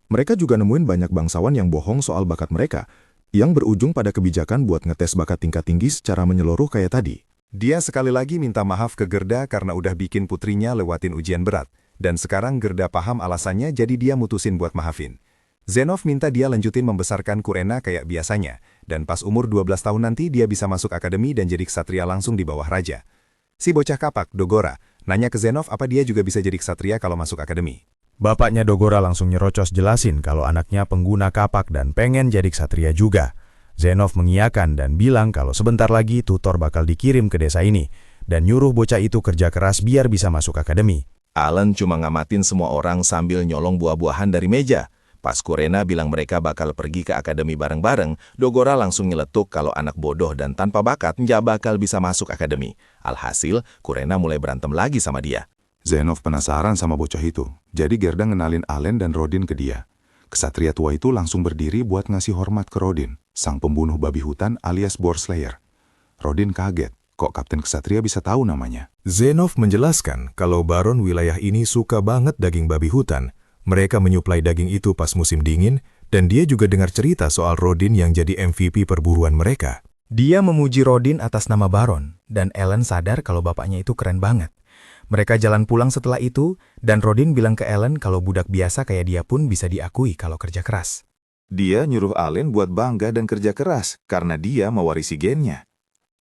Mereka juga nemuin banyak bangsawan yang bohong soal bakat mereka, yang berujung pada kebijakan buat ngetes bakat tingkat tinggi secara menyeluruh kayak tadi. Dia sekali lagi minta maaf ke Gerda karena udah bikin putrinya lewatin ujian berat. Dan sekarang Gerda paham alasannya jadi dia mutusin buat maafin. Zenov minta dia lanjutin membesarkan Kurena kayak biasanya. Dan pas umur 12 tahun nanti dia bisa masuk akademi dan jadi ksatria langsung di bawah raja. Si bocah kapak, Dogora, nanya ke Zenov apa dia juga bisa jadi ksatria kalau masuk akademi. Bapaknya Dogora langsung nyerocos jelasin kalau anaknya pengguna kapak dan pengen jadi ksatria juga. Zenov mengiyakan dan bilang kalau sebentar lagi tutor bakal dikirim ke desa ini dan nyuruh bocah itu kerja keras biar bisa masuk akademi. Alan cuma ngamatin semua orang sambil nyolong buah-buahan dari meja. Pas Kurena bilang mereka bakal pergi ke akademi bareng-bareng, Dogora langsung nyeletuk kalau anak bodoh dan tanpa bakat nggak bakal bisa masuk akademi. Alhasil, Kurena mulai berantem lagi sama dia. Zenov penasaran sama bocah itu, jadi Gerda ngenalin Allen dan Rodin ke dia. Ksatria tua itu langsung berdiri buat ngasih hormat ke Rodin, sang pembunuh babi hutan alias Boar Slayer. Rodin kaget, kok Kapten Ksatria bisa tahu namanya. Zenov menjelaskan kalau baron wilayah ini suka banget daging babi hutan. Mereka menyuplai daging itu pas musim dingin, dan dia juga dengar cerita soal Rodin yang jadi MVP perburuan mereka. Dia memuji Rodin atas nama baron, dan Ellen sadar kalau bapaknya itu keren banget. Mereka jalan pulang setelah itu, dan Rodin bilang ke Ellen kalau budak biasa kayak dia pun bisa diakui kalau kerja keras. Dia nyuruh Allen buat bangga dan kerja keras karena dia mewarisi gennya.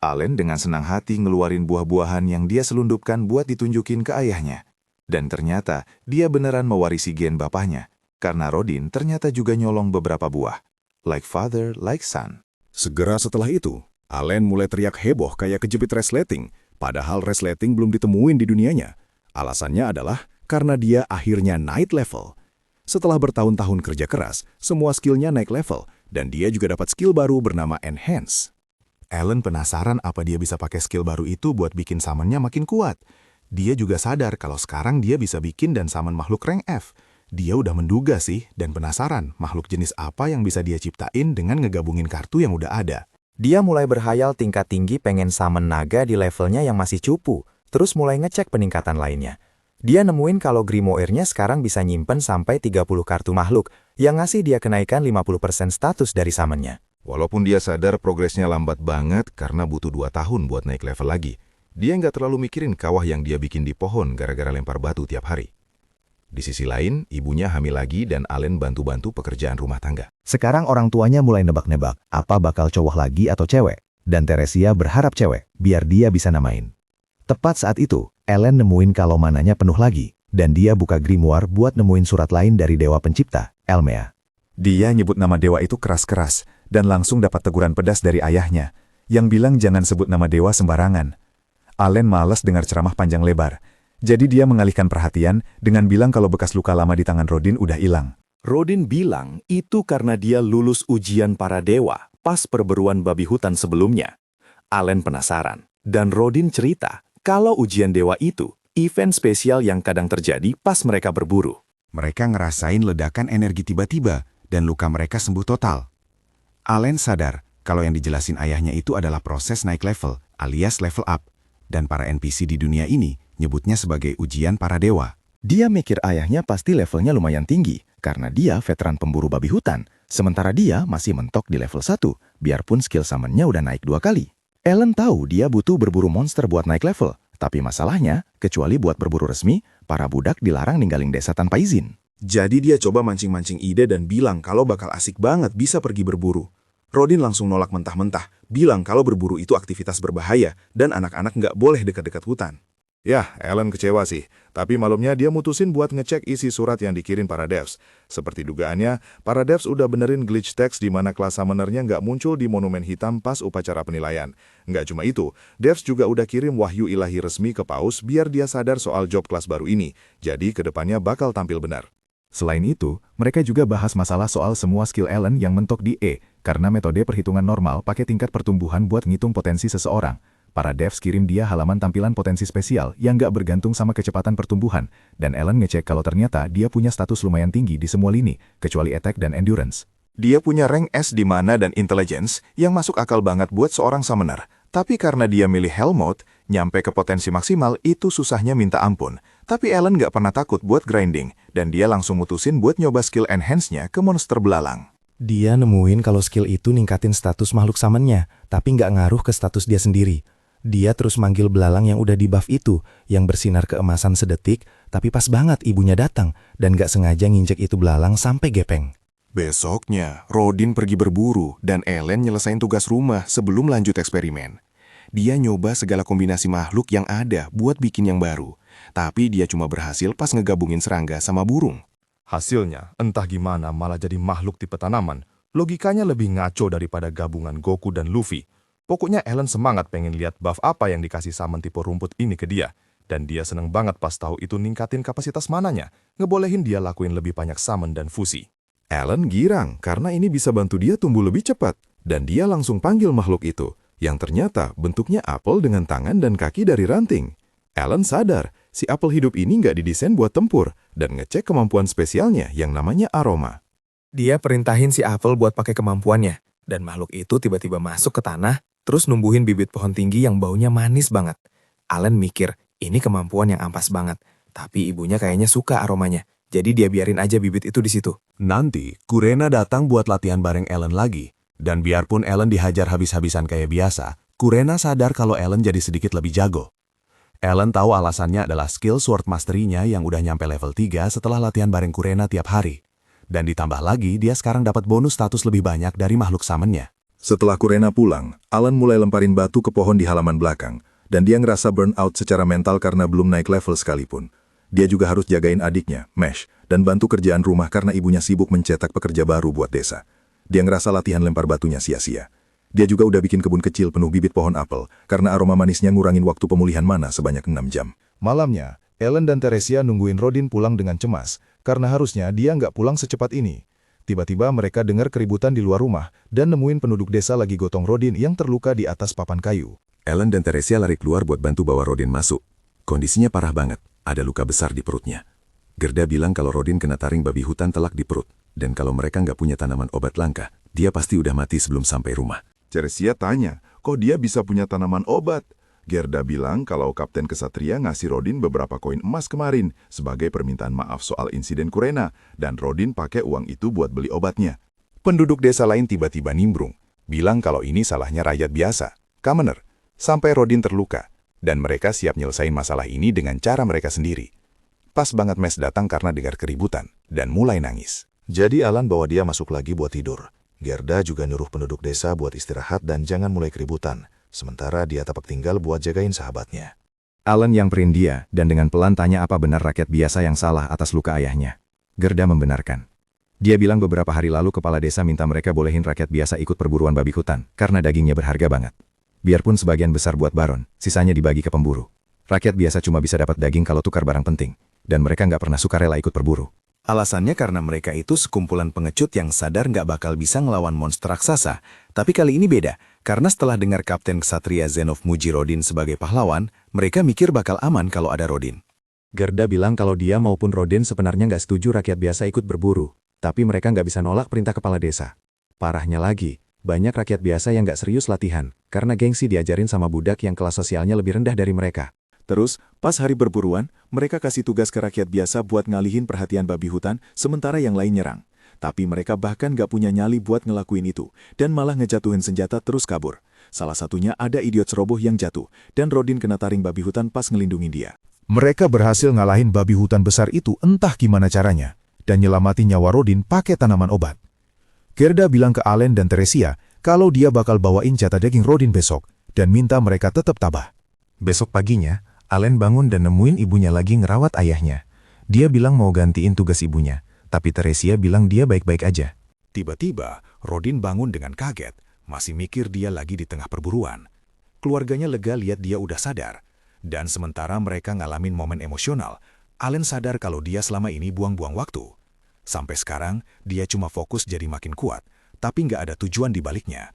Allen dengan senang hati ngeluarin buah-buahan yang dia selundupkan buat ditunjukin ke ayahnya. Dan ternyata dia beneran mewarisi gen bapaknya, karena Rodin ternyata juga nyolong beberapa buah. Like father, like son. Segera setelah itu, Allen mulai teriak heboh kayak kejepit resleting, padahal resleting belum ditemuin di dunianya. Alasannya adalah karena dia akhirnya naik level. Setelah bertahun-tahun kerja keras, semua skillnya naik level, dan dia juga dapat skill baru bernama Enhance. Allen penasaran apa dia bisa pakai skill baru itu buat bikin summonnya makin kuat. Dia juga sadar kalau sekarang dia bisa bikin dan summon makhluk rank F. Dia udah menduga sih dan penasaran makhluk jenis apa yang bisa dia ciptain dengan ngegabungin kartu yang udah ada. Dia mulai berhayal tingkat tinggi pengen summon naga di levelnya yang masih cupu, terus mulai ngecek peningkatan lainnya. Dia nemuin kalau Grimoire-nya sekarang bisa nyimpen sampai 30 kartu makhluk, yang ngasih dia kenaikan 50% status dari summonnya. Walaupun dia sadar progresnya lambat banget karena butuh 2 tahun buat naik level lagi, dia nggak terlalu mikirin kawah yang dia bikin di pohon gara-gara lempar batu tiap hari. Di sisi lain, ibunya hamil lagi dan Allen bantu-bantu pekerjaan rumah tangga. Sekarang orang tuanya mulai nebak-nebak apa bakal cowok lagi atau cewek, dan Teresia berharap cewek, biar dia bisa namain. Tepat saat itu, Ellen nemuin kalau mananya penuh lagi, dan dia buka grimoire buat nemuin surat lain dari Dewa Pencipta, Elmea. Dia nyebut nama dewa itu keras-keras, dan langsung dapat teguran pedas dari ayahnya, yang bilang jangan sebut nama dewa sembarangan. Allen malas dengar ceramah panjang lebar, jadi dia mengalihkan perhatian dengan bilang kalau bekas luka lama di tangan Rodin udah hilang. Rodin bilang itu karena dia lulus ujian para dewa pas perburuan babi hutan sebelumnya. Allen penasaran, dan Rodin cerita kalau ujian dewa itu event spesial yang kadang terjadi pas mereka berburu. Mereka ngerasain ledakan energi tiba-tiba dan luka mereka sembuh total. Allen sadar kalau yang dijelasin ayahnya itu adalah proses naik level alias level up, dan para NPC di dunia ini nyebutnya sebagai ujian para dewa. Dia mikir ayahnya pasti levelnya lumayan tinggi, karena dia veteran pemburu babi hutan, sementara dia masih mentok di level 1, biarpun skill summonnya udah naik 2 kali. Ellen tahu dia butuh berburu monster buat naik level, tapi masalahnya, kecuali buat berburu resmi, para budak dilarang ninggalin desa tanpa izin. Jadi dia coba mancing-mancing ide dan bilang kalau bakal asik banget bisa pergi berburu. Rodin langsung nolak mentah-mentah, bilang kalau berburu itu aktivitas berbahaya dan anak-anak nggak boleh dekat-dekat hutan. Ya, Ellen kecewa sih, tapi malamnya dia mutusin buat ngecek isi surat yang dikirim para devs. Seperti dugaannya, para devs udah benerin glitch text di mana kelas summoner-nya nggak muncul di monumen hitam pas upacara penilaian. Nggak cuma itu, devs juga udah kirim wahyu ilahi resmi ke Paus biar dia sadar soal job kelas baru ini, jadi kedepannya bakal tampil benar. Selain itu, mereka juga bahas masalah soal semua skill Ellen yang mentok di E, karena metode perhitungan normal pakai tingkat pertumbuhan buat ngitung potensi seseorang. Para devs kirim dia halaman tampilan potensi spesial yang nggak bergantung sama kecepatan pertumbuhan, dan Ellen ngecek kalau ternyata dia punya status lumayan tinggi di semua lini, kecuali attack dan endurance. Dia punya rank S di mana dan intelligence yang masuk akal banget buat seorang summoner, tapi karena dia milih Hell Mode, Nyampe ke potensi maksimal itu susahnya minta ampun. Tapi Alan nggak pernah takut buat grinding, dan dia langsung mutusin buat nyoba skill enhance-nya ke monster belalang. Dia nemuin kalau skill itu ningkatin status makhluk summonnya, tapi nggak ngaruh ke status dia sendiri. Dia terus manggil belalang yang udah di buff itu, yang bersinar keemasan sedetik, tapi pas banget ibunya datang, dan nggak sengaja nginjek itu belalang sampai gepeng. Besoknya, Rodin pergi berburu, dan Ellen nyelesain tugas rumah sebelum lanjut eksperimen. Dia nyoba segala kombinasi makhluk yang ada buat bikin yang baru, tapi dia cuma berhasil pas ngegabungin serangga sama burung. Hasilnya, entah gimana malah jadi makhluk tipe tanaman. Logikanya lebih ngaco daripada gabungan Goku dan Luffy. Pokoknya Ellen semangat pengen lihat buff apa yang dikasih summon tipe rumput ini ke dia. Dan dia seneng banget pas tahu itu ningkatin kapasitas mananya, ngebolehin dia lakuin lebih banyak summon dan fusi. Ellen girang karena ini bisa bantu dia tumbuh lebih cepat. Dan dia langsung panggil makhluk itu, yang ternyata bentuknya apel dengan tangan dan kaki dari ranting. Ellen sadar, si apel hidup ini nggak didesain buat tempur, dan ngecek kemampuan spesialnya yang namanya aroma. Dia perintahin si apel buat pakai kemampuannya, dan makhluk itu tiba-tiba masuk ke tanah, terus numbuhin bibit pohon tinggi yang baunya manis banget. Alan mikir, ini kemampuan yang ampas banget, tapi ibunya kayaknya suka aromanya, jadi dia biarin aja bibit itu di situ. Nanti, Kurena datang buat latihan bareng Ellen lagi. Dan biarpun Ellen dihajar habis-habisan kayak biasa, Kurena sadar kalau Ellen jadi sedikit lebih jago. Ellen tahu alasannya adalah skill Sword Mastery-nya yang udah nyampe level 3 setelah latihan bareng Kurena tiap hari. Dan ditambah lagi, dia sekarang dapat bonus status lebih banyak dari makhluk summon-nya. Setelah Kurena pulang, Alan mulai lemparin batu ke pohon di halaman belakang, dan dia ngerasa burn out secara mental karena belum naik level sekalipun. Dia juga harus jagain adiknya, Mesh, dan bantu kerjaan rumah karena ibunya sibuk mencetak pekerja baru buat desa. Dia ngerasa latihan lempar batunya sia-sia. Dia juga udah bikin kebun kecil penuh bibit pohon apel, karena aroma manisnya ngurangin waktu pemulihan mana sebanyak 6 jam. Malamnya, Ellen dan Teresia nungguin Rodin pulang dengan cemas, karena harusnya dia nggak pulang secepat ini. Tiba-tiba mereka dengar keributan di luar rumah, dan nemuin penduduk desa lagi gotong Rodin yang terluka di atas papan kayu. Ellen dan Teresia lari keluar buat bantu bawa Rodin masuk. Kondisinya parah banget, ada luka besar di perutnya. Gerda bilang kalau Rodin kena taring babi hutan telak di perut, dan kalau mereka nggak punya tanaman obat langka, dia pasti udah mati sebelum sampai rumah. Teresia tanya, kok dia bisa punya tanaman obat? Gerda bilang kalau Kapten Kesatria ngasih Rodin beberapa koin emas kemarin sebagai permintaan maaf soal insiden Kurena, dan Rodin pakai uang itu buat beli obatnya. Penduduk desa lain tiba-tiba nimbrung, bilang kalau ini salahnya rakyat biasa, commoner, sampai Rodin terluka, dan mereka siap nyelesain masalah ini dengan cara mereka sendiri. Pas banget Mes datang karena dengar keributan, dan mulai nangis. Jadi Alan bawa dia masuk lagi buat tidur. Gerda juga nyuruh penduduk desa buat istirahat dan jangan mulai keributan, sementara dia tapak tinggal buat jagain sahabatnya. Alan yang perin dia, dan dengan pelan tanya apa benar rakyat biasa yang salah atas luka ayahnya. Gerda membenarkan. Dia bilang beberapa hari lalu kepala desa minta mereka bolehin rakyat biasa ikut perburuan babi hutan, karena dagingnya berharga banget. Biarpun sebagian besar buat baron, sisanya dibagi ke pemburu. Rakyat biasa cuma bisa dapat daging kalau tukar barang penting, dan mereka nggak pernah sukarela ikut berburu. Alasannya karena mereka itu sekumpulan pengecut yang sadar nggak bakal bisa ngelawan monster raksasa. Tapi kali ini beda, karena setelah dengar Kapten Ksatria Zenov muji Rodin sebagai pahlawan, mereka mikir bakal aman kalau ada Rodin. Gerda bilang kalau dia maupun Rodin sebenarnya nggak setuju rakyat biasa ikut berburu, tapi mereka nggak bisa nolak perintah kepala desa. Parahnya lagi, banyak rakyat biasa yang nggak serius latihan, karena gengsi diajarin sama budak yang kelas sosialnya lebih rendah dari mereka. Terus, pas hari berburuan, mereka kasih tugas ke rakyat biasa buat ngalihin perhatian babi hutan, sementara yang lain nyerang. Tapi mereka bahkan gak punya nyali buat ngelakuin itu, dan malah ngejatuhin senjata terus kabur. Salah satunya ada idiot ceroboh yang jatuh, dan Rodin kena taring babi hutan pas ngelindungin dia. Mereka berhasil ngalahin babi hutan besar itu entah gimana caranya, dan nyelamatin nyawa Rodin pakai tanaman obat. Gerda bilang ke Allen dan Teresia kalau dia bakal bawain jatah daging Rodin besok, dan minta mereka tetap tabah. Besok paginya, Allen bangun dan nemuin ibunya lagi ngerawat ayahnya. Dia bilang mau gantiin tugas ibunya, tapi Teresia bilang dia baik-baik aja. Tiba-tiba, Rodin bangun dengan kaget, masih mikir dia lagi di tengah perburuan. Keluarganya lega lihat dia udah sadar. Dan sementara mereka ngalamin momen emosional, Allen sadar kalau dia selama ini buang-buang waktu. Sampai sekarang, dia cuma fokus jadi makin kuat, tapi nggak ada tujuan di baliknya.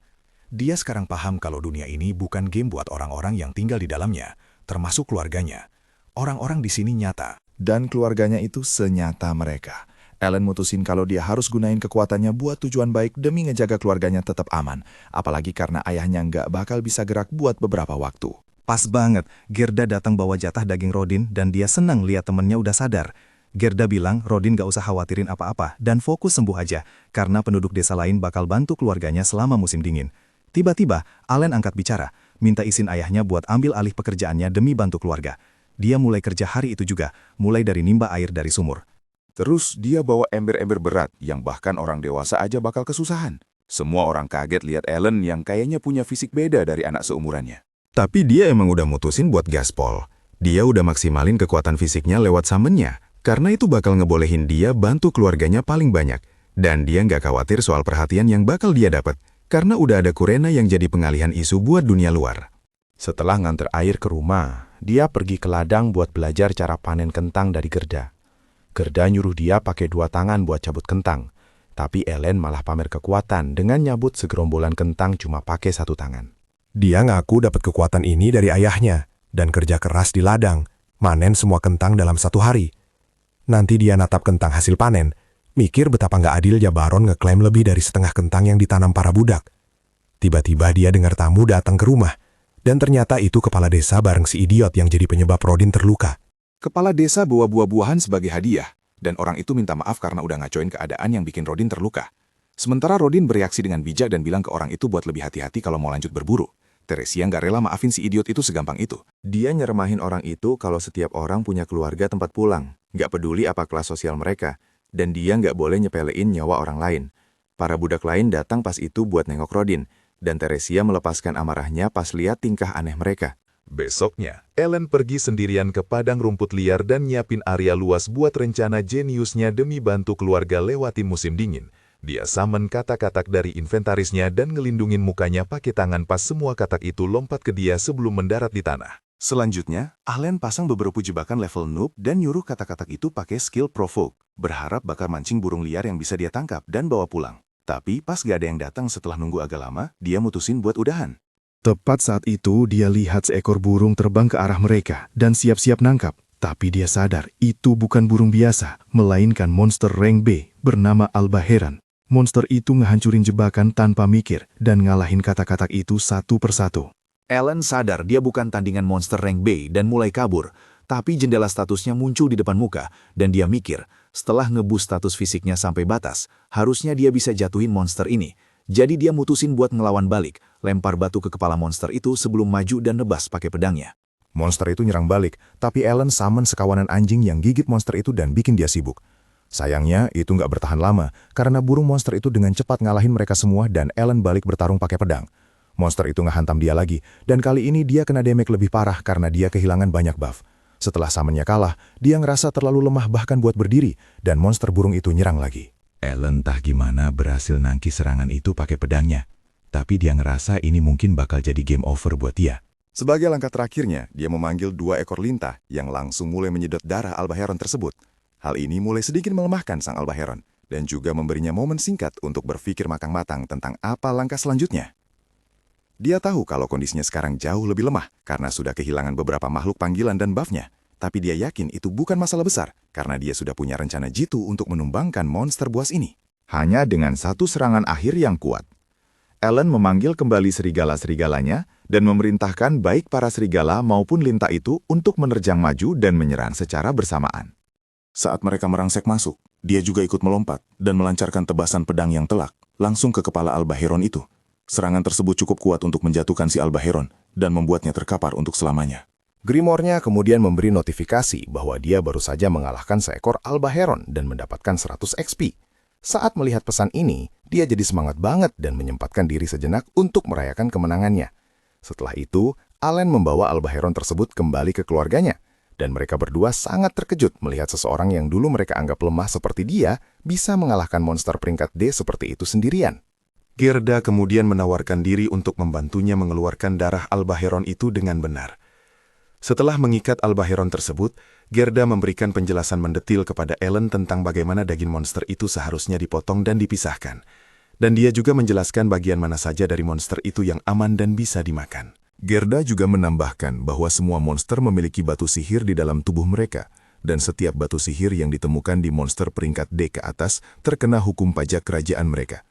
Dia sekarang paham kalau dunia ini bukan game buat orang-orang yang tinggal di dalamnya, termasuk keluarganya. Orang-orang di sini nyata. Dan keluarganya itu senyata mereka. Allen mutusin kalau dia harus gunain kekuatannya buat tujuan baik demi ngejaga keluarganya tetap aman. Apalagi karena ayahnya nggak bakal bisa gerak buat beberapa waktu. Pas banget, Gerda datang bawa jatah daging Rodin dan dia senang lihat temennya udah sadar. Gerda bilang Rodin gak usah khawatirin apa-apa dan fokus sembuh aja, karena penduduk desa lain bakal bantu keluarganya selama musim dingin. Tiba-tiba, Allen angkat bicara, minta izin ayahnya buat ambil alih pekerjaannya demi bantu keluarga. Dia mulai kerja hari itu juga, mulai dari nimba air dari sumur. Terus dia bawa ember-ember berat yang bahkan orang dewasa aja bakal kesusahan. Semua orang kaget lihat Allen yang kayaknya punya fisik beda dari anak seumurannya. Tapi dia emang udah mutusin buat gaspol. Dia udah maksimalin kekuatan fisiknya lewat summonnya, karena itu bakal ngebolehin dia bantu keluarganya paling banyak. Dan dia nggak khawatir soal perhatian yang bakal dia dapat, karena udah ada Kurena yang jadi pengalihan isu buat dunia luar. Setelah nganter air ke rumah, dia pergi ke ladang buat belajar cara panen kentang dari Gerda. Gerda nyuruh dia pakai 2 tangan buat cabut kentang, tapi Allen malah pamer kekuatan dengan nyabut segerombolan kentang cuma pakai 1 tangan. Dia ngaku dapat kekuatan ini dari ayahnya, dan kerja keras di ladang, manen semua kentang dalam 1 hari. Nanti dia natap kentang hasil panen, mikir betapa nggak adilnya Baron ngeklaim lebih dari setengah kentang yang ditanam para budak. Tiba-tiba dia dengar tamu datang ke rumah, dan ternyata itu kepala desa bareng si idiot yang jadi penyebab Rodin terluka. Kepala desa bawa buah-buahan sebagai hadiah, dan orang itu minta maaf karena udah ngacoin keadaan yang bikin Rodin terluka. Sementara Rodin bereaksi dengan bijak dan bilang ke orang itu buat lebih hati-hati kalau mau lanjut berburu. Teresia nggak rela maafin si idiot itu segampang itu. Dia nyeramahin orang itu kalau setiap orang punya keluarga tempat pulang, nggak peduli apa kelas sosial mereka, dan dia nggak boleh nyepelein nyawa orang lain. Para budak lain datang pas itu buat nengok Rodin, dan Teresia melepaskan amarahnya pas lihat tingkah aneh mereka. Besoknya, Allen pergi sendirian ke padang rumput liar dan nyiapin area luas buat rencana jeniusnya demi bantu keluarga lewatin musim dingin. Dia summon katak-katak dari inventarisnya dan ngelindungin mukanya pakai tangan pas semua katak itu lompat ke dia sebelum mendarat di tanah. Selanjutnya, Allen pasang beberapa jebakan level noob dan nyuruh katak-katak itu pakai skill provoke, berharap bakal mancing burung liar yang bisa dia tangkap dan bawa pulang. Tapi pas gak ada yang datang setelah nunggu agak lama, dia mutusin buat udahan. Tepat saat itu, dia lihat seekor burung terbang ke arah mereka dan siap-siap nangkap. Tapi dia sadar itu bukan burung biasa, melainkan monster rank B bernama Albaheron. Monster itu ngehancurin jebakan tanpa mikir dan ngalahin katak-katak itu satu persatu. Allen sadar dia bukan tandingan monster rank B dan mulai kabur, tapi jendela statusnya muncul di depan muka dan dia mikir, setelah ngeboost status fisiknya sampai batas, harusnya dia bisa jatuhin monster ini. Jadi dia mutusin buat ngelawan balik, lempar batu ke kepala monster itu sebelum maju dan nebas pakai pedangnya. Monster itu nyerang balik, tapi Allen summon sekawanan anjing yang gigit monster itu dan bikin dia sibuk. Sayangnya, itu nggak bertahan lama, karena burung monster itu dengan cepat ngalahin mereka semua dan Allen balik bertarung pakai pedang. Monster itu ngehantam dia lagi, dan kali ini dia kena damage lebih parah karena dia kehilangan banyak buff. Setelah summonnya kalah, dia ngerasa terlalu lemah bahkan buat berdiri, dan monster burung itu nyerang lagi. Allen entah gimana berhasil nangkis serangan itu pakai pedangnya, tapi dia ngerasa ini mungkin bakal jadi game over buat dia. Sebagai langkah terakhirnya, dia memanggil 2 ekor lintah yang langsung mulai menyedot darah Albaheron tersebut. Hal ini mulai sedikit melemahkan sang Albaheron, dan juga memberinya momen singkat untuk berpikir matang-matang tentang apa langkah selanjutnya. Dia tahu kalau kondisinya sekarang jauh lebih lemah, karena sudah kehilangan beberapa makhluk panggilan dan buff-nya. Tapi dia yakin itu bukan masalah besar, karena dia sudah punya rencana jitu untuk menumbangkan monster buas ini. Hanya dengan satu serangan akhir yang kuat. Allen memanggil kembali serigala-serigalanya dan memerintahkan baik para serigala maupun lintah itu untuk menerjang maju dan menyerang secara bersamaan. Saat mereka merangsek masuk, dia juga ikut melompat dan melancarkan tebasan pedang yang telak langsung ke kepala Albaheron itu. Serangan tersebut cukup kuat untuk menjatuhkan si Albaheron dan membuatnya terkapar untuk selamanya. Grimoire-nya kemudian memberi notifikasi bahwa dia baru saja mengalahkan seekor Albaheron dan mendapatkan 100 XP. Saat melihat pesan ini, dia jadi semangat banget dan menyempatkan diri sejenak untuk merayakan kemenangannya. Setelah itu, Allen membawa Albaheron tersebut kembali ke keluarganya. Dan mereka berdua sangat terkejut melihat seseorang yang dulu mereka anggap lemah seperti dia bisa mengalahkan monster peringkat D seperti itu sendirian. Gerda kemudian menawarkan diri untuk membantunya mengeluarkan darah Albaheron itu dengan benar. Setelah mengikat Albaheron tersebut, Gerda memberikan penjelasan mendetil kepada Allen tentang bagaimana daging monster itu seharusnya dipotong dan dipisahkan. Dan dia juga menjelaskan bagian mana saja dari monster itu yang aman dan bisa dimakan. Gerda juga menambahkan bahwa semua monster memiliki batu sihir di dalam tubuh mereka, dan setiap batu sihir yang ditemukan di monster peringkat D ke atas terkena hukum pajak kerajaan mereka.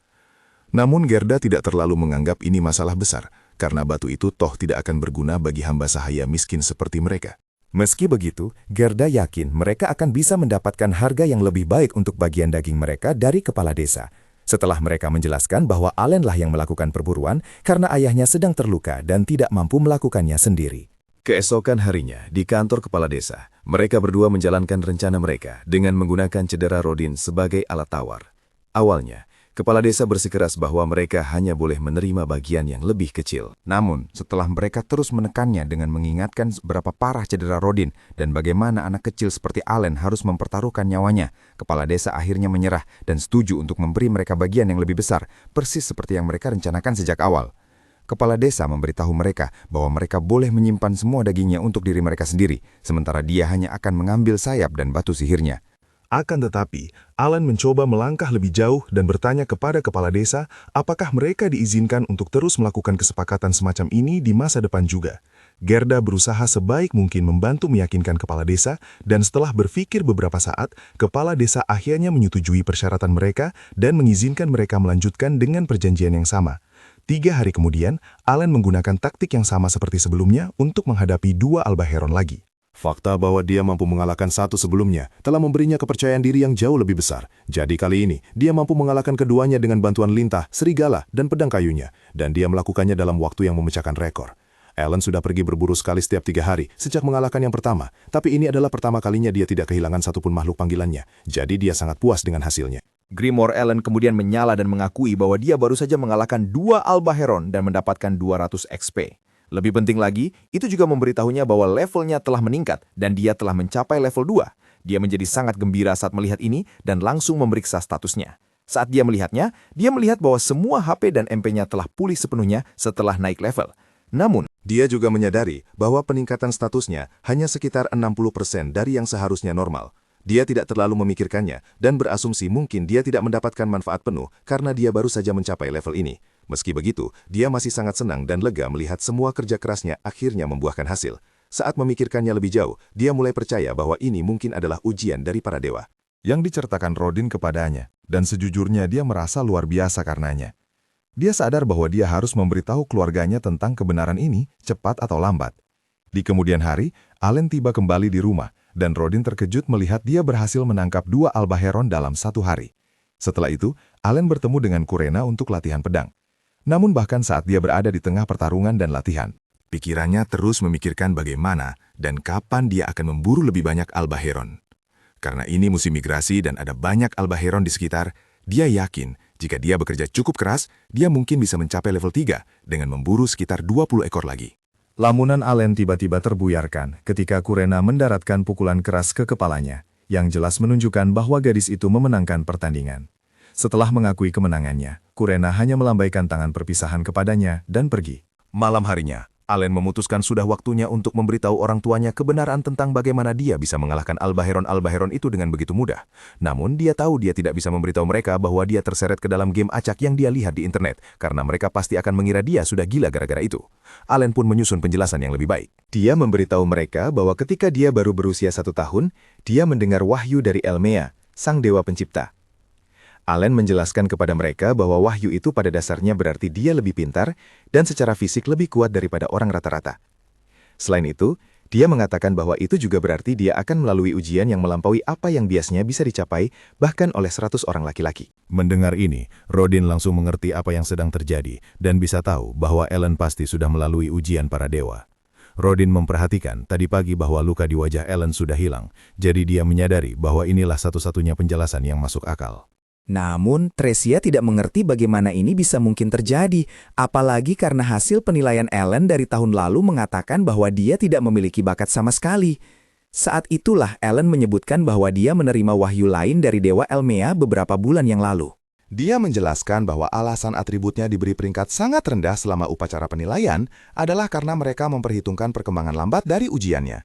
Namun Gerda tidak terlalu menganggap ini masalah besar, karena batu itu toh tidak akan berguna bagi hamba sahaya miskin seperti mereka. Meski begitu, Gerda yakin mereka akan bisa mendapatkan harga yang lebih baik untuk bagian daging mereka dari kepala desa. Setelah mereka menjelaskan bahwa Allenlah yang melakukan perburuan karena ayahnya sedang terluka dan tidak mampu melakukannya sendiri. Keesokan harinya, di kantor kepala desa, mereka berdua menjalankan rencana mereka dengan menggunakan cedera Rodin sebagai alat tawar. Awalnya, kepala desa bersikeras bahwa mereka hanya boleh menerima bagian yang lebih kecil. Namun, setelah mereka terus menekannya dengan mengingatkan seberapa parah cedera Rodin dan bagaimana anak kecil seperti Allen harus mempertaruhkan nyawanya, kepala desa akhirnya menyerah dan setuju untuk memberi mereka bagian yang lebih besar, persis seperti yang mereka rencanakan sejak awal. Kepala desa memberitahu mereka bahwa mereka boleh menyimpan semua dagingnya untuk diri mereka sendiri, sementara dia hanya akan mengambil sayap dan batu sihirnya. Akan tetapi, Allen mencoba melangkah lebih jauh dan bertanya kepada kepala desa apakah mereka diizinkan untuk terus melakukan kesepakatan semacam ini di masa depan juga. Gerda berusaha sebaik mungkin membantu meyakinkan kepala desa, dan setelah berpikir beberapa saat, kepala desa akhirnya menyetujui persyaratan mereka dan mengizinkan mereka melanjutkan dengan perjanjian yang sama. 3 hari kemudian, Allen menggunakan taktik yang sama seperti sebelumnya untuk menghadapi 2 Albaheron lagi. Fakta bahwa dia mampu mengalahkan satu sebelumnya telah memberinya kepercayaan diri yang jauh lebih besar. Jadi kali ini, dia mampu mengalahkan keduanya dengan bantuan lintah, serigala, dan pedang kayunya. Dan dia melakukannya dalam waktu yang memecahkan rekor. Allen sudah pergi berburu sekali setiap 3 hari sejak mengalahkan yang pertama. Tapi ini adalah pertama kalinya dia tidak kehilangan satupun makhluk panggilannya. Jadi dia sangat puas dengan hasilnya. Grimoire Allen kemudian menyala dan mengakui bahwa dia baru saja mengalahkan 2 Albaheron dan mendapatkan 200 XP. Lebih penting lagi, itu juga memberitahunya bahwa levelnya telah meningkat dan dia telah mencapai level 2. Dia menjadi sangat gembira saat melihat ini dan langsung memeriksa statusnya. Saat dia melihatnya, dia melihat bahwa semua HP dan MP-nya telah pulih sepenuhnya setelah naik level. Namun, dia juga menyadari bahwa peningkatan statusnya hanya sekitar 60% dari yang seharusnya normal. Dia tidak terlalu memikirkannya dan berasumsi mungkin dia tidak mendapatkan manfaat penuh karena dia baru saja mencapai level ini. Meski begitu, dia masih sangat senang dan lega melihat semua kerja kerasnya akhirnya membuahkan hasil. Saat memikirkannya lebih jauh, dia mulai percaya bahwa ini mungkin adalah ujian dari para dewa. Yang diceritakan Rodin kepadanya, dan sejujurnya dia merasa luar biasa karenanya. Dia sadar bahwa dia harus memberitahu keluarganya tentang kebenaran ini, cepat atau lambat. Di kemudian hari, Allen tiba kembali di rumah, dan Rodin terkejut melihat dia berhasil menangkap 2 Albaheron dalam 1 hari. Setelah itu, Allen bertemu dengan Kurena untuk latihan pedang. Namun bahkan saat dia berada di tengah pertarungan dan latihan, pikirannya terus memikirkan bagaimana dan kapan dia akan memburu lebih banyak Albaheron. Karena ini musim migrasi dan ada banyak Albaheron di sekitar, dia yakin jika dia bekerja cukup keras, dia mungkin bisa mencapai level 3 dengan memburu sekitar 20 ekor lagi. Lamunan Allen tiba-tiba terbuyarkan ketika Kurena mendaratkan pukulan keras ke kepalanya, yang jelas menunjukkan bahwa gadis itu memenangkan pertandingan. Setelah mengakui kemenangannya, Kurena hanya melambaikan tangan perpisahan kepadanya dan pergi. Malam harinya, Allen memutuskan sudah waktunya untuk memberitahu orang tuanya kebenaran tentang bagaimana dia bisa mengalahkan Albaheron-Albaheron itu dengan begitu mudah. Namun dia tahu dia tidak bisa memberitahu mereka bahwa dia terseret ke dalam game acak yang dia lihat di internet, karena mereka pasti akan mengira dia sudah gila gara-gara itu. Allen pun menyusun penjelasan yang lebih baik. Dia memberitahu mereka bahwa ketika dia baru berusia 1 tahun, dia mendengar wahyu dari Elmea, sang dewa pencipta. Allen menjelaskan kepada mereka bahwa wahyu itu pada dasarnya berarti dia lebih pintar dan secara fisik lebih kuat daripada orang rata-rata. Selain itu, dia mengatakan bahwa itu juga berarti dia akan melalui ujian yang melampaui apa yang biasanya bisa dicapai bahkan oleh 100 orang laki-laki. Mendengar ini, Rodin langsung mengerti apa yang sedang terjadi dan bisa tahu bahwa Allen pasti sudah melalui ujian para dewa. Rodin memperhatikan tadi pagi bahwa luka di wajah Allen sudah hilang, jadi dia menyadari bahwa inilah satu-satunya penjelasan yang masuk akal. Namun, Tresia tidak mengerti bagaimana ini bisa mungkin terjadi, apalagi karena hasil penilaian Allen dari tahun lalu mengatakan bahwa dia tidak memiliki bakat sama sekali. Saat itulah Allen menyebutkan bahwa dia menerima wahyu lain dari Dewa Elmea beberapa bulan yang lalu. Dia menjelaskan bahwa alasan atributnya diberi peringkat sangat rendah selama upacara penilaian adalah karena mereka memperhitungkan perkembangan lambat dari ujiannya.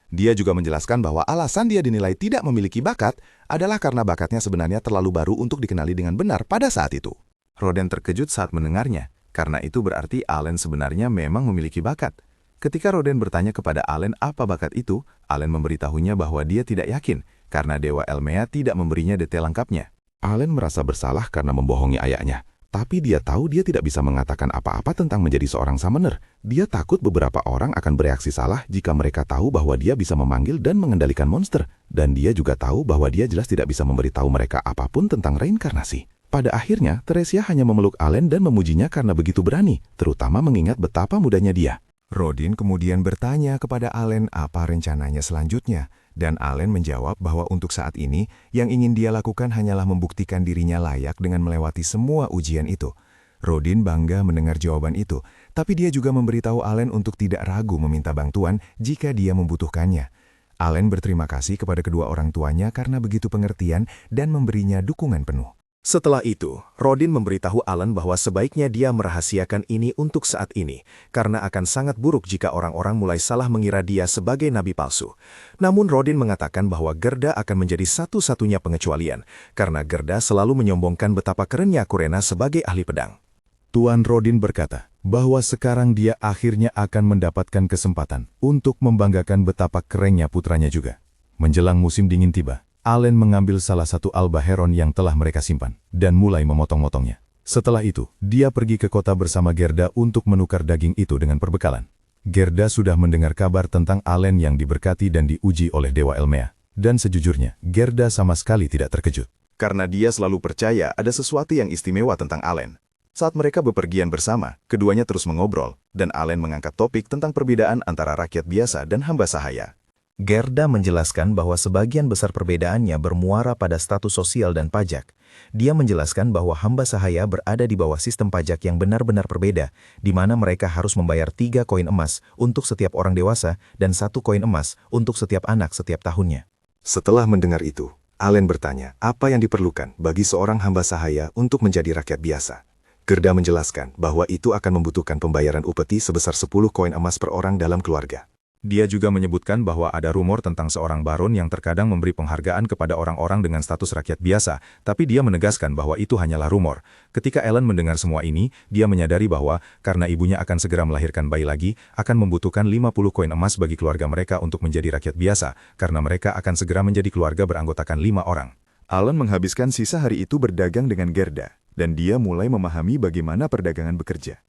Dia juga menjelaskan bahwa alasan dia dinilai tidak memiliki bakat adalah karena bakatnya sebenarnya terlalu baru untuk dikenali dengan benar pada saat itu. Rodin terkejut saat mendengarnya, karena itu berarti Allen sebenarnya memang memiliki bakat. Ketika Rodin bertanya kepada Allen apa bakat itu, Allen memberitahunya bahwa dia tidak yakin, karena Dewa Elmea tidak memberinya detail lengkapnya. Allen merasa bersalah karena membohongi ayahnya, Tapi dia tahu dia tidak bisa mengatakan apa-apa tentang menjadi seorang summoner. Dia takut beberapa orang akan bereaksi salah jika mereka tahu bahwa dia bisa memanggil dan mengendalikan monster. Dan dia juga tahu bahwa dia jelas tidak bisa memberitahu mereka apapun tentang reinkarnasi. Pada akhirnya, Teresia hanya memeluk Allen dan memujinya karena begitu berani, terutama mengingat betapa mudanya dia. Rodin kemudian bertanya kepada Allen apa rencananya selanjutnya, dan Allen menjawab bahwa untuk saat ini, yang ingin dia lakukan hanyalah membuktikan dirinya layak dengan melewati semua ujian itu. Rodin bangga mendengar jawaban itu, tapi dia juga memberitahu Allen untuk tidak ragu meminta bantuan jika dia membutuhkannya. Allen berterima kasih kepada kedua orang tuanya karena begitu pengertian dan memberinya dukungan penuh. Setelah itu, Rodin memberitahu Allen bahwa sebaiknya dia merahasiakan ini untuk saat ini, karena akan sangat buruk jika orang-orang mulai salah mengira dia sebagai nabi palsu. Namun Rodin mengatakan bahwa Gerda akan menjadi satu-satunya pengecualian, karena Gerda selalu menyombongkan betapa kerennya Kurena sebagai ahli pedang. Tuan Rodin berkata bahwa sekarang dia akhirnya akan mendapatkan kesempatan untuk membanggakan betapa kerennya putranya juga. Menjelang musim dingin tiba, Allen mengambil salah satu albaheron yang telah mereka simpan dan mulai memotong-motongnya. Setelah itu, dia pergi ke kota bersama Gerda untuk menukar daging itu dengan perbekalan. Gerda sudah mendengar kabar tentang Allen yang diberkati dan diuji oleh Dewa Elmea. Dan sejujurnya, Gerda sama sekali tidak terkejut. Karena dia selalu percaya ada sesuatu yang istimewa tentang Allen. Saat mereka bepergian bersama, keduanya terus mengobrol, dan Allen mengangkat topik tentang perbedaan antara rakyat biasa dan hamba sahaya. Gerda menjelaskan bahwa sebagian besar perbedaannya bermuara pada status sosial dan pajak. Dia menjelaskan bahwa hamba sahaya berada di bawah sistem pajak yang benar-benar berbeda, di mana mereka harus membayar 3 koin emas untuk setiap orang dewasa dan 1 koin emas untuk setiap anak setiap tahunnya. Setelah mendengar itu, Allen bertanya apa yang diperlukan bagi seorang hamba sahaya untuk menjadi rakyat biasa. Gerda menjelaskan bahwa itu akan membutuhkan pembayaran upeti sebesar 10 koin emas per orang dalam keluarga. Dia juga menyebutkan bahwa ada rumor tentang seorang baron yang terkadang memberi penghargaan kepada orang-orang dengan status rakyat biasa, tapi dia menegaskan bahwa itu hanyalah rumor. Ketika Ellen mendengar semua ini, dia menyadari bahwa karena ibunya akan segera melahirkan bayi lagi, akan membutuhkan 50 koin emas bagi keluarga mereka untuk menjadi rakyat biasa, karena mereka akan segera menjadi keluarga beranggotakan 5 orang. Allen menghabiskan sisa hari itu berdagang dengan Gerda, dan dia mulai memahami bagaimana perdagangan bekerja.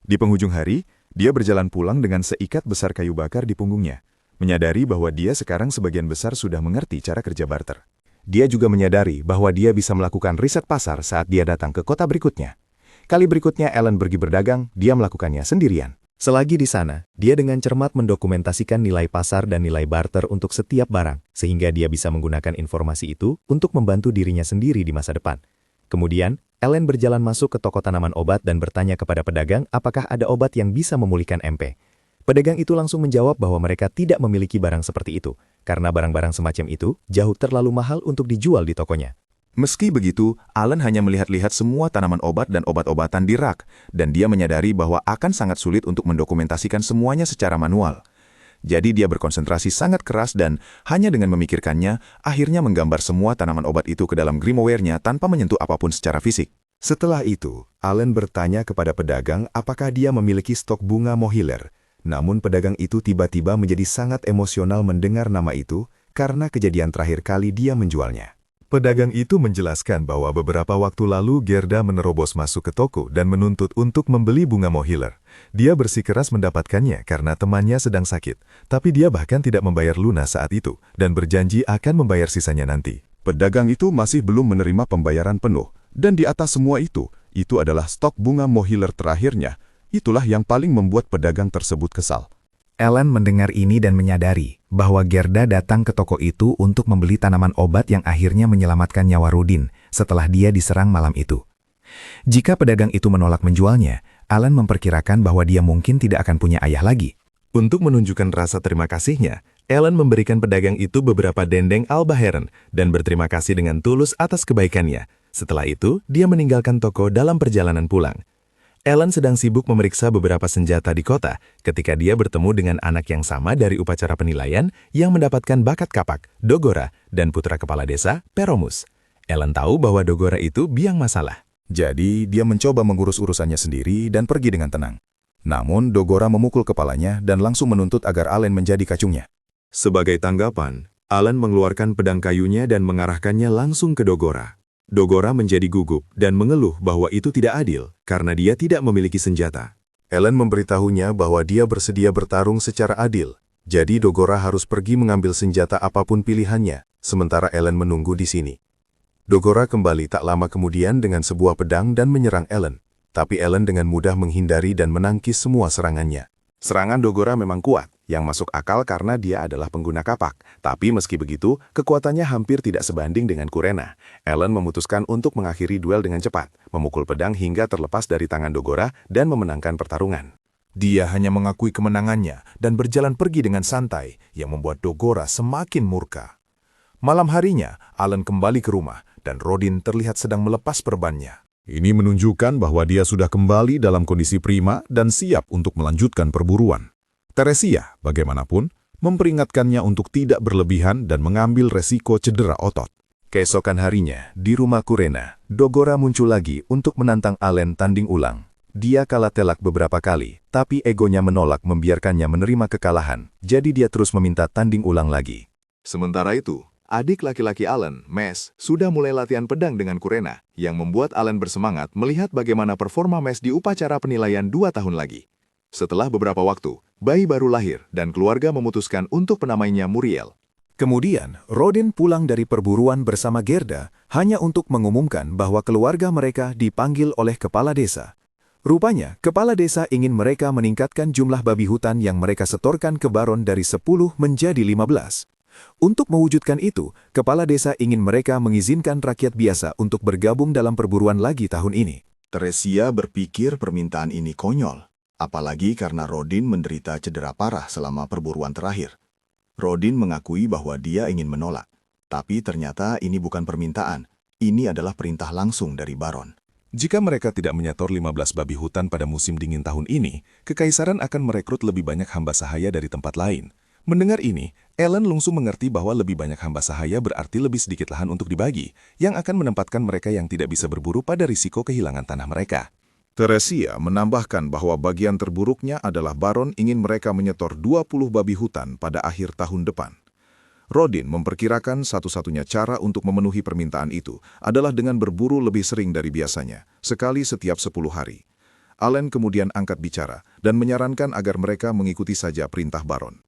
Di penghujung hari, dia berjalan pulang dengan seikat besar kayu bakar di punggungnya, menyadari bahwa dia sekarang sebagian besar sudah mengerti cara kerja barter. Dia juga menyadari bahwa dia bisa melakukan riset pasar saat dia datang ke kota berikutnya. Kali berikutnya Allen pergi berdagang, dia melakukannya sendirian. Selagi di sana, dia dengan cermat mendokumentasikan nilai pasar dan nilai barter untuk setiap barang, sehingga dia bisa menggunakan informasi itu untuk membantu dirinya sendiri di masa depan. Kemudian, Allen berjalan masuk ke toko tanaman obat dan bertanya kepada pedagang apakah ada obat yang bisa memulihkan MP. Pedagang itu langsung menjawab bahwa mereka tidak memiliki barang seperti itu, karena barang-barang semacam itu jauh terlalu mahal untuk dijual di tokonya. Meski begitu, Allen hanya melihat-lihat semua tanaman obat dan obat-obatan di rak, dan dia menyadari bahwa akan sangat sulit untuk mendokumentasikan semuanya secara manual. Jadi dia berkonsentrasi sangat keras dan hanya dengan memikirkannya, akhirnya menggambar semua tanaman obat itu ke dalam grimoire-nya tanpa menyentuh apapun secara fisik. Setelah itu, Allen bertanya kepada pedagang apakah dia memiliki stok bunga mohiler. Namun pedagang itu tiba-tiba menjadi sangat emosional mendengar nama itu karena kejadian terakhir kali dia menjualnya. Pedagang itu menjelaskan bahwa beberapa waktu lalu Gerda menerobos masuk ke toko dan menuntut untuk membeli bunga mohiler. Dia bersikeras mendapatkannya karena temannya sedang sakit, tapi dia bahkan tidak membayar lunas saat itu dan berjanji akan membayar sisanya nanti. Pedagang itu masih belum menerima pembayaran penuh, dan di atas semua itu adalah stok bunga mohiler terakhirnya. Itulah yang paling membuat pedagang tersebut kesal. Allen mendengar ini dan menyadari bahwa Gerda datang ke toko itu untuk membeli tanaman obat yang akhirnya menyelamatkan nyawa Rodin setelah dia diserang malam itu. Jika pedagang itu menolak menjualnya, Allen memperkirakan bahwa dia mungkin tidak akan punya ayah lagi. Untuk menunjukkan rasa terima kasihnya, Allen memberikan pedagang itu beberapa dendeng albaheron dan berterima kasih dengan tulus atas kebaikannya. Setelah itu, dia meninggalkan toko dalam perjalanan pulang. Allen sedang sibuk memeriksa beberapa senjata di kota ketika dia bertemu dengan anak yang sama dari upacara penilaian yang mendapatkan bakat kapak, Dogora, dan putra kepala desa, Peromus. Allen tahu bahwa Dogora itu biang masalah. Jadi, dia mencoba mengurus urusannya sendiri dan pergi dengan tenang. Namun, Dogora memukul kepalanya dan langsung menuntut agar Allen menjadi kacungnya. Sebagai tanggapan, Allen mengeluarkan pedang kayunya dan mengarahkannya langsung ke Dogora. Dogora menjadi gugup dan mengeluh bahwa itu tidak adil karena dia tidak memiliki senjata. Ellen memberitahunya bahwa dia bersedia bertarung secara adil, jadi Dogora harus pergi mengambil senjata apapun pilihannya, sementara Ellen menunggu di sini. Dogora kembali tak lama kemudian dengan sebuah pedang dan menyerang Ellen, tapi Ellen dengan mudah menghindari dan menangkis semua serangannya. Serangan Dogora memang kuat, yang masuk akal karena dia adalah pengguna kapak. Tapi meski begitu, kekuatannya hampir tidak sebanding dengan Kurena. Ellen memutuskan untuk mengakhiri duel dengan cepat, memukul pedang hingga terlepas dari tangan Dogora dan memenangkan pertarungan. Dia hanya mengakui kemenangannya dan berjalan pergi dengan santai, yang membuat Dogora semakin murka. Malam harinya, Allen kembali ke rumah, dan Rodin terlihat sedang melepas perbannya. Ini menunjukkan bahwa dia sudah kembali dalam kondisi prima dan siap untuk melanjutkan perburuan. Teresia, bagaimanapun, memperingatkannya untuk tidak berlebihan dan mengambil resiko cedera otot. Keesokan harinya, di rumah Kurena, Dogora muncul lagi untuk menantang Allen tanding ulang. Dia kalah telak beberapa kali, tapi egonya menolak membiarkannya menerima kekalahan, jadi dia terus meminta tanding ulang lagi. Sementara itu, adik laki-laki Allen, Mes, sudah mulai latihan pedang dengan Kurena, yang membuat Allen bersemangat melihat bagaimana performa Mes di upacara penilaian 2 tahun lagi. Setelah beberapa waktu, bayi baru lahir dan keluarga memutuskan untuk menamainya Muriel. Kemudian, Rodin pulang dari perburuan bersama Gerda hanya untuk mengumumkan bahwa keluarga mereka dipanggil oleh kepala desa. Rupanya, kepala desa ingin mereka meningkatkan jumlah babi hutan yang mereka setorkan ke Baron dari 10 menjadi 15. Untuk mewujudkan itu, kepala desa ingin mereka mengizinkan rakyat biasa untuk bergabung dalam perburuan lagi tahun ini. Teresia berpikir permintaan ini konyol, apalagi karena Rodin menderita cedera parah selama perburuan terakhir. Rodin mengakui bahwa dia ingin menolak, tapi ternyata ini bukan permintaan, ini adalah perintah langsung dari Baron. Jika mereka tidak menyetor 15 babi hutan pada musim dingin tahun ini, Kekaisaran akan merekrut lebih banyak hamba sahaya dari tempat lain. Mendengar ini, Ellen langsung mengerti bahwa lebih banyak hamba sahaya berarti lebih sedikit lahan untuk dibagi, yang akan menempatkan mereka yang tidak bisa berburu pada risiko kehilangan tanah mereka. Teresia menambahkan bahwa bagian terburuknya adalah Baron ingin mereka menyetor 20 babi hutan pada akhir tahun depan. Rodin memperkirakan satu-satunya cara untuk memenuhi permintaan itu adalah dengan berburu lebih sering dari biasanya, sekali setiap 10 hari. Allen kemudian angkat bicara dan menyarankan agar mereka mengikuti saja perintah Baron.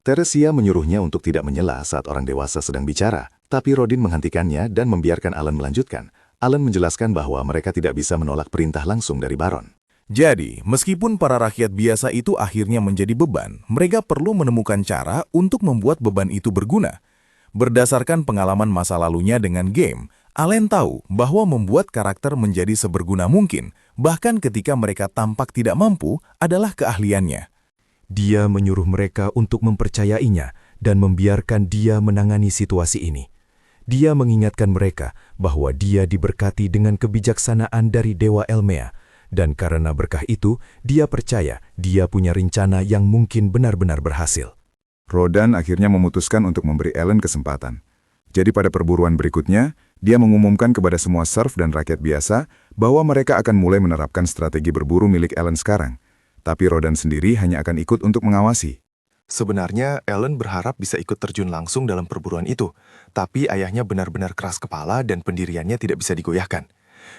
Teresia menyuruhnya untuk tidak menyela saat orang dewasa sedang bicara, tapi Rodin menghentikannya dan membiarkan Allen melanjutkan. Allen menjelaskan bahwa mereka tidak bisa menolak perintah langsung dari Baron. Jadi, meskipun para rakyat biasa itu akhirnya menjadi beban, mereka perlu menemukan cara untuk membuat beban itu berguna. Berdasarkan pengalaman masa lalunya dengan game, Allen tahu bahwa membuat karakter menjadi seberguna mungkin, bahkan ketika mereka tampak tidak mampu, adalah keahliannya. Dia menyuruh mereka untuk mempercayainya dan membiarkan dia menangani situasi ini. Dia mengingatkan mereka bahwa dia diberkati dengan kebijaksanaan dari Dewa Elmea, dan karena berkah itu, dia percaya dia punya rencana yang mungkin benar-benar berhasil. Rodan akhirnya memutuskan untuk memberi Ellen kesempatan. Jadi pada perburuan berikutnya, dia mengumumkan kepada semua serf dan rakyat biasa bahwa mereka akan mulai menerapkan strategi berburu milik Ellen sekarang. Tapi Rodan sendiri hanya akan ikut untuk mengawasi. Sebenarnya, Ellen berharap bisa ikut terjun langsung dalam perburuan itu, tapi ayahnya benar-benar keras kepala dan pendiriannya tidak bisa digoyahkan.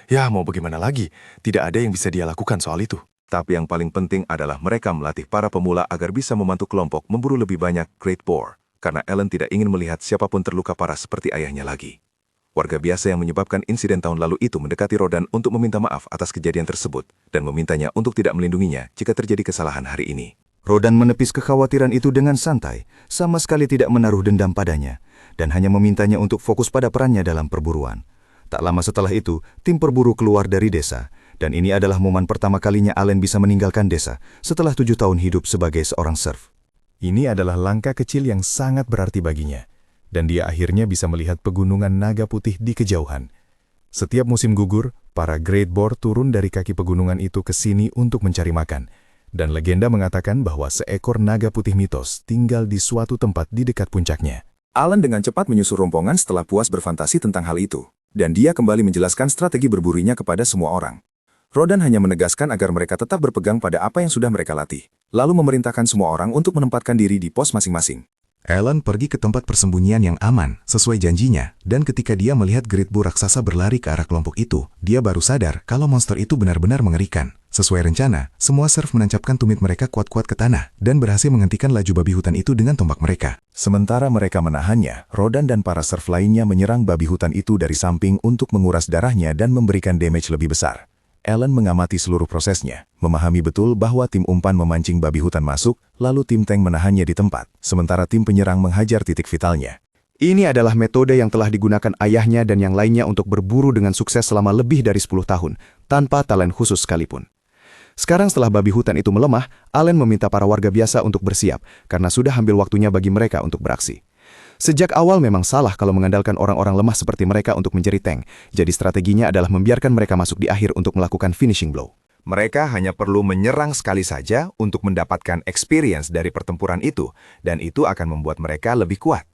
Ya, mau bagaimana lagi? Tidak ada yang bisa dia lakukan soal itu. Tapi yang paling penting adalah mereka melatih para pemula agar bisa membantu kelompok memburu lebih banyak Great Boar, karena Ellen tidak ingin melihat siapapun terluka parah seperti ayahnya lagi. Warga biasa yang menyebabkan insiden tahun lalu itu mendekati Rodan untuk meminta maaf atas kejadian tersebut dan memintanya untuk tidak melindunginya jika terjadi kesalahan hari ini. Rodan menepis kekhawatiran itu dengan santai, sama sekali tidak menaruh dendam padanya, dan hanya memintanya untuk fokus pada perannya dalam perburuan. Tak lama setelah itu, tim perburu keluar dari desa, dan ini adalah momen pertama kalinya Allen bisa meninggalkan desa setelah 7 tahun hidup sebagai seorang serf. Ini adalah langkah kecil yang sangat berarti baginya, dan dia akhirnya bisa melihat pegunungan naga putih di kejauhan. Setiap musim gugur, para Great Boar turun dari kaki pegunungan itu ke sini untuk mencari makan, dan legenda mengatakan bahwa seekor naga putih mitos tinggal di suatu tempat di dekat puncaknya. Allen dengan cepat menyusul rombongan setelah puas berfantasi tentang hal itu, dan dia kembali menjelaskan strategi berburinya kepada semua orang. Rodan hanya menegaskan agar mereka tetap berpegang pada apa yang sudah mereka latih, lalu memerintahkan semua orang untuk menempatkan diri di pos masing-masing. Alan pergi ke tempat persembunyian yang aman, sesuai janjinya, dan ketika dia melihat Great Bull raksasa berlari ke arah kelompok itu, dia baru sadar kalau monster itu benar-benar mengerikan. Sesuai rencana, semua serf menancapkan tumit mereka kuat-kuat ke tanah dan berhasil menghentikan laju babi hutan itu dengan tombak mereka. Sementara mereka menahannya, Rodan dan para serf lainnya menyerang babi hutan itu dari samping untuk menguras darahnya dan memberikan damage lebih besar. Alan mengamati seluruh prosesnya, memahami betul bahwa tim umpan memancing babi hutan masuk, lalu tim tank menahannya di tempat, sementara tim penyerang menghajar titik vitalnya. Ini adalah metode yang telah digunakan ayahnya dan yang lainnya untuk berburu dengan sukses selama lebih dari 10 tahun, tanpa talent khusus sekalipun. Sekarang setelah babi hutan itu melemah, Allen meminta para warga biasa untuk bersiap, karena sudah ambil waktunya bagi mereka untuk beraksi. Sejak awal memang salah kalau mengandalkan orang-orang lemah seperti mereka untuk menjadi tank, jadi strateginya adalah membiarkan mereka masuk di akhir untuk melakukan finishing blow. Mereka hanya perlu menyerang sekali saja untuk mendapatkan experience dari pertempuran itu, dan itu akan membuat mereka lebih kuat.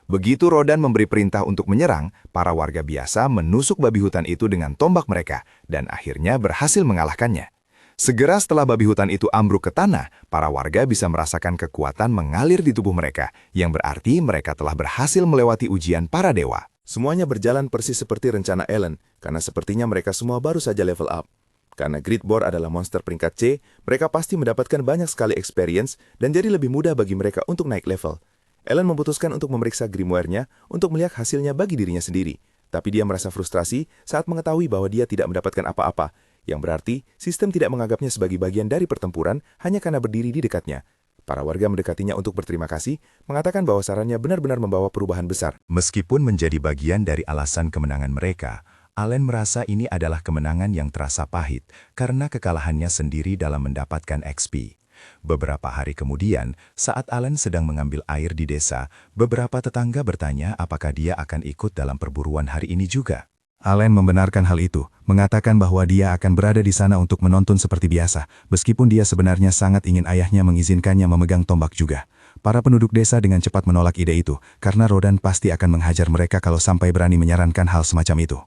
Begitu Rodan memberi perintah untuk menyerang, para warga biasa menusuk babi hutan itu dengan tombak mereka, dan akhirnya berhasil mengalahkannya. Segera setelah babi hutan itu ambruk ke tanah, para warga bisa merasakan kekuatan mengalir di tubuh mereka, yang berarti mereka telah berhasil melewati ujian para dewa. Semuanya berjalan persis seperti rencana Alan, karena sepertinya mereka semua baru saja level up. Karena Great Boar adalah monster peringkat C, mereka pasti mendapatkan banyak sekali experience dan jadi lebih mudah bagi mereka untuk naik level. Alan memutuskan untuk memeriksa grimoire-nya untuk melihat hasilnya bagi dirinya sendiri. Tapi dia merasa frustrasi saat mengetahui bahwa dia tidak mendapatkan apa-apa, yang berarti sistem tidak menganggapnya sebagai bagian dari pertempuran hanya karena berdiri di dekatnya. Para warga mendekatinya untuk berterima kasih, mengatakan bahwa sarannya benar-benar membawa perubahan besar. Meskipun menjadi bagian dari alasan kemenangan mereka, Allen merasa ini adalah kemenangan yang terasa pahit karena kekalahannya sendiri dalam mendapatkan XP. Beberapa hari kemudian, saat Allen sedang mengambil air di desa, beberapa tetangga bertanya apakah dia akan ikut dalam perburuan hari ini juga. Allen membenarkan hal itu, mengatakan bahwa dia akan berada di sana untuk menonton seperti biasa, meskipun dia sebenarnya sangat ingin ayahnya mengizinkannya memegang tombak juga. Para penduduk desa dengan cepat menolak ide itu, karena Rodan pasti akan menghajar mereka kalau sampai berani menyarankan hal semacam itu.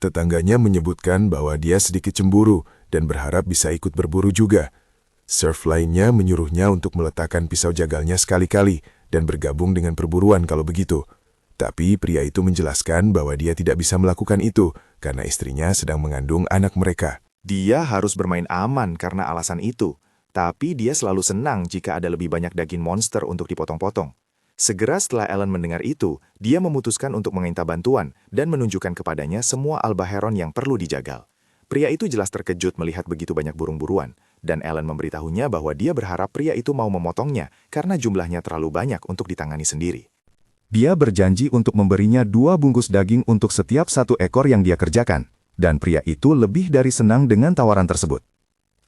Tetangganya menyebutkan bahwa dia sedikit cemburu dan berharap bisa ikut berburu juga. Serf lainnya menyuruhnya untuk meletakkan pisau jagalnya sekali-kali dan bergabung dengan perburuan kalau begitu. Tapi pria itu menjelaskan bahwa dia tidak bisa melakukan itu karena istrinya sedang mengandung anak mereka. Dia harus bermain aman karena alasan itu, tapi dia selalu senang jika ada lebih banyak daging monster untuk dipotong-potong. Segera setelah Alan mendengar itu, dia memutuskan untuk meminta bantuan dan menunjukkan kepadanya semua albaheron yang perlu dijagal. Pria itu jelas terkejut melihat begitu banyak burung buruan, dan Alan memberitahunya bahwa dia berharap pria itu mau memotongnya karena jumlahnya terlalu banyak untuk ditangani sendiri. Dia berjanji untuk memberinya 2 bungkus daging untuk setiap 1 ekor yang dia kerjakan, dan pria itu lebih dari senang dengan tawaran tersebut.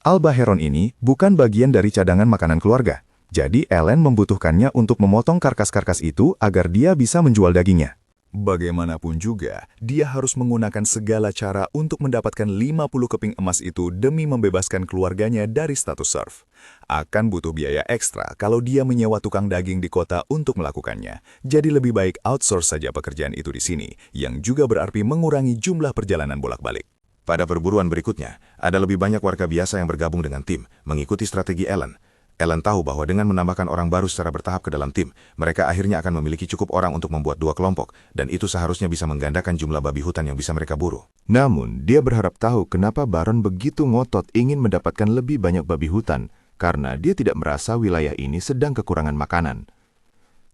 Albaheron ini bukan bagian dari cadangan makanan keluarga, jadi Alan membutuhkannya untuk memotong karkas-karkas itu agar dia bisa menjual dagingnya. Bagaimanapun juga, dia harus menggunakan segala cara untuk mendapatkan 50 keping emas itu demi membebaskan keluarganya dari status serf. Akan butuh biaya ekstra kalau dia menyewa tukang daging di kota untuk melakukannya. Jadi lebih baik outsource saja pekerjaan itu di sini, yang juga berarti mengurangi jumlah perjalanan bolak-balik. Pada perburuan berikutnya, ada lebih banyak warga biasa yang bergabung dengan tim, mengikuti strategi Alan. Alan tahu bahwa dengan menambahkan orang baru secara bertahap ke dalam tim, mereka akhirnya akan memiliki cukup orang untuk membuat 2 kelompok, dan itu seharusnya bisa menggandakan jumlah babi hutan yang bisa mereka buru. Namun, dia berharap tahu kenapa Baron begitu ngotot ingin mendapatkan lebih banyak babi hutan, karena dia tidak merasa wilayah ini sedang kekurangan makanan.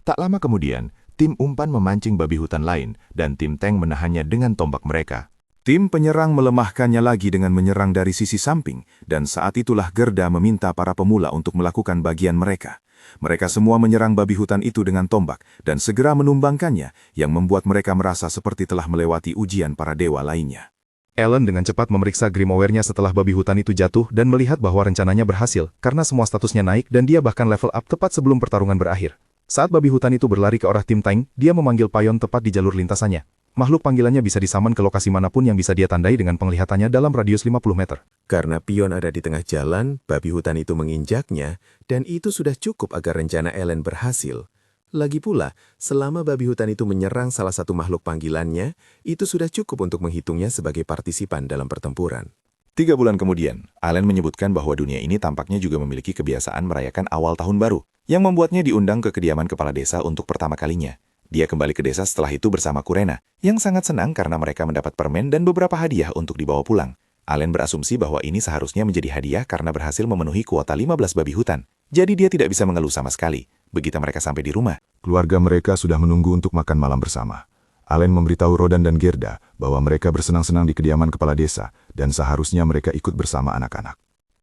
Tak lama kemudian, tim umpan memancing babi hutan lain, dan tim tank menahannya dengan tombak mereka. Tim penyerang melemahkannya lagi dengan menyerang dari sisi samping, dan saat itulah Gerda meminta para pemula untuk melakukan bagian mereka. Mereka semua menyerang babi hutan itu dengan tombak, dan segera menumbangkannya, yang membuat mereka merasa seperti telah melewati ujian para dewa lainnya. Alan dengan cepat memeriksa grimoire-nya setelah babi hutan itu jatuh dan melihat bahwa rencananya berhasil, karena semua statusnya naik dan dia bahkan level up tepat sebelum pertarungan berakhir. Saat babi hutan itu berlari ke arah tim tank, dia memanggil Payon tepat di jalur lintasannya. Makhluk panggilannya bisa disaman ke lokasi manapun yang bisa dia tandai dengan penglihatannya dalam radius 50 meter. Karena pion ada di tengah jalan, babi hutan itu menginjaknya, dan itu sudah cukup agar rencana Alan berhasil. Lagi pula, selama babi hutan itu menyerang salah satu makhluk panggilannya, itu sudah cukup untuk menghitungnya sebagai partisipan dalam pertempuran. 3 bulan kemudian, Alan menyebutkan bahwa dunia ini tampaknya juga memiliki kebiasaan merayakan awal tahun baru, yang membuatnya diundang ke kediaman kepala desa untuk pertama kalinya. Dia kembali ke desa setelah itu bersama Kurena, yang sangat senang karena mereka mendapat permen dan beberapa hadiah untuk dibawa pulang. Allen berasumsi bahwa ini seharusnya menjadi hadiah karena berhasil memenuhi kuota 15 babi hutan. Jadi dia tidak bisa mengeluh sama sekali. Begitu mereka sampai di rumah, Keluarga mereka sudah menunggu untuk makan malam bersama. Allen memberitahu Rodan dan Gerda bahwa mereka bersenang-senang di kediaman kepala desa dan seharusnya mereka ikut bersama anak-anak.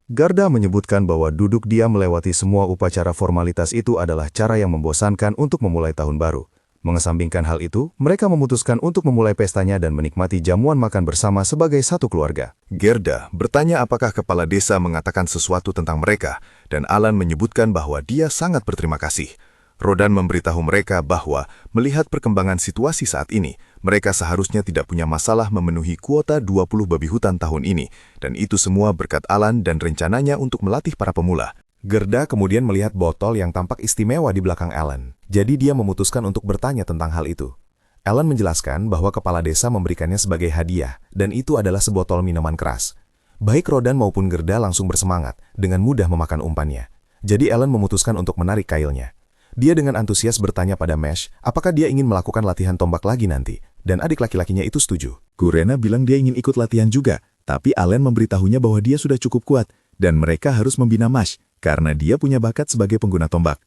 Gerda menyebutkan bahwa duduk diam melewati semua upacara formalitas itu adalah cara yang membosankan untuk memulai tahun baru. Mengesampingkan hal itu, mereka memutuskan untuk memulai pestanya dan menikmati jamuan makan bersama sebagai satu keluarga. Gerda bertanya apakah kepala desa mengatakan sesuatu tentang mereka, dan Alan menyebutkan bahwa dia sangat berterima kasih. Rodan memberitahu mereka bahwa melihat perkembangan situasi saat ini, mereka seharusnya tidak punya masalah memenuhi kuota 20 babi hutan tahun ini, dan itu semua berkat Alan dan rencananya untuk melatih para pemula. Gerda kemudian melihat botol yang tampak istimewa di belakang Alan, jadi dia memutuskan untuk bertanya tentang hal itu. Alan menjelaskan bahwa kepala desa memberikannya sebagai hadiah, dan itu adalah sebotol minuman keras. Baik Rodan maupun Gerda langsung bersemangat, dengan mudah memakan umpannya. Jadi Alan memutuskan untuk menarik kailnya. Dia dengan antusias bertanya pada Mesh, apakah dia ingin melakukan latihan tombak lagi nanti, dan adik laki-lakinya itu setuju. Kurena bilang dia ingin ikut latihan juga, tapi Allen memberitahunya bahwa dia sudah cukup kuat, dan mereka harus membina Mesh, karena dia punya bakat sebagai pengguna tombak.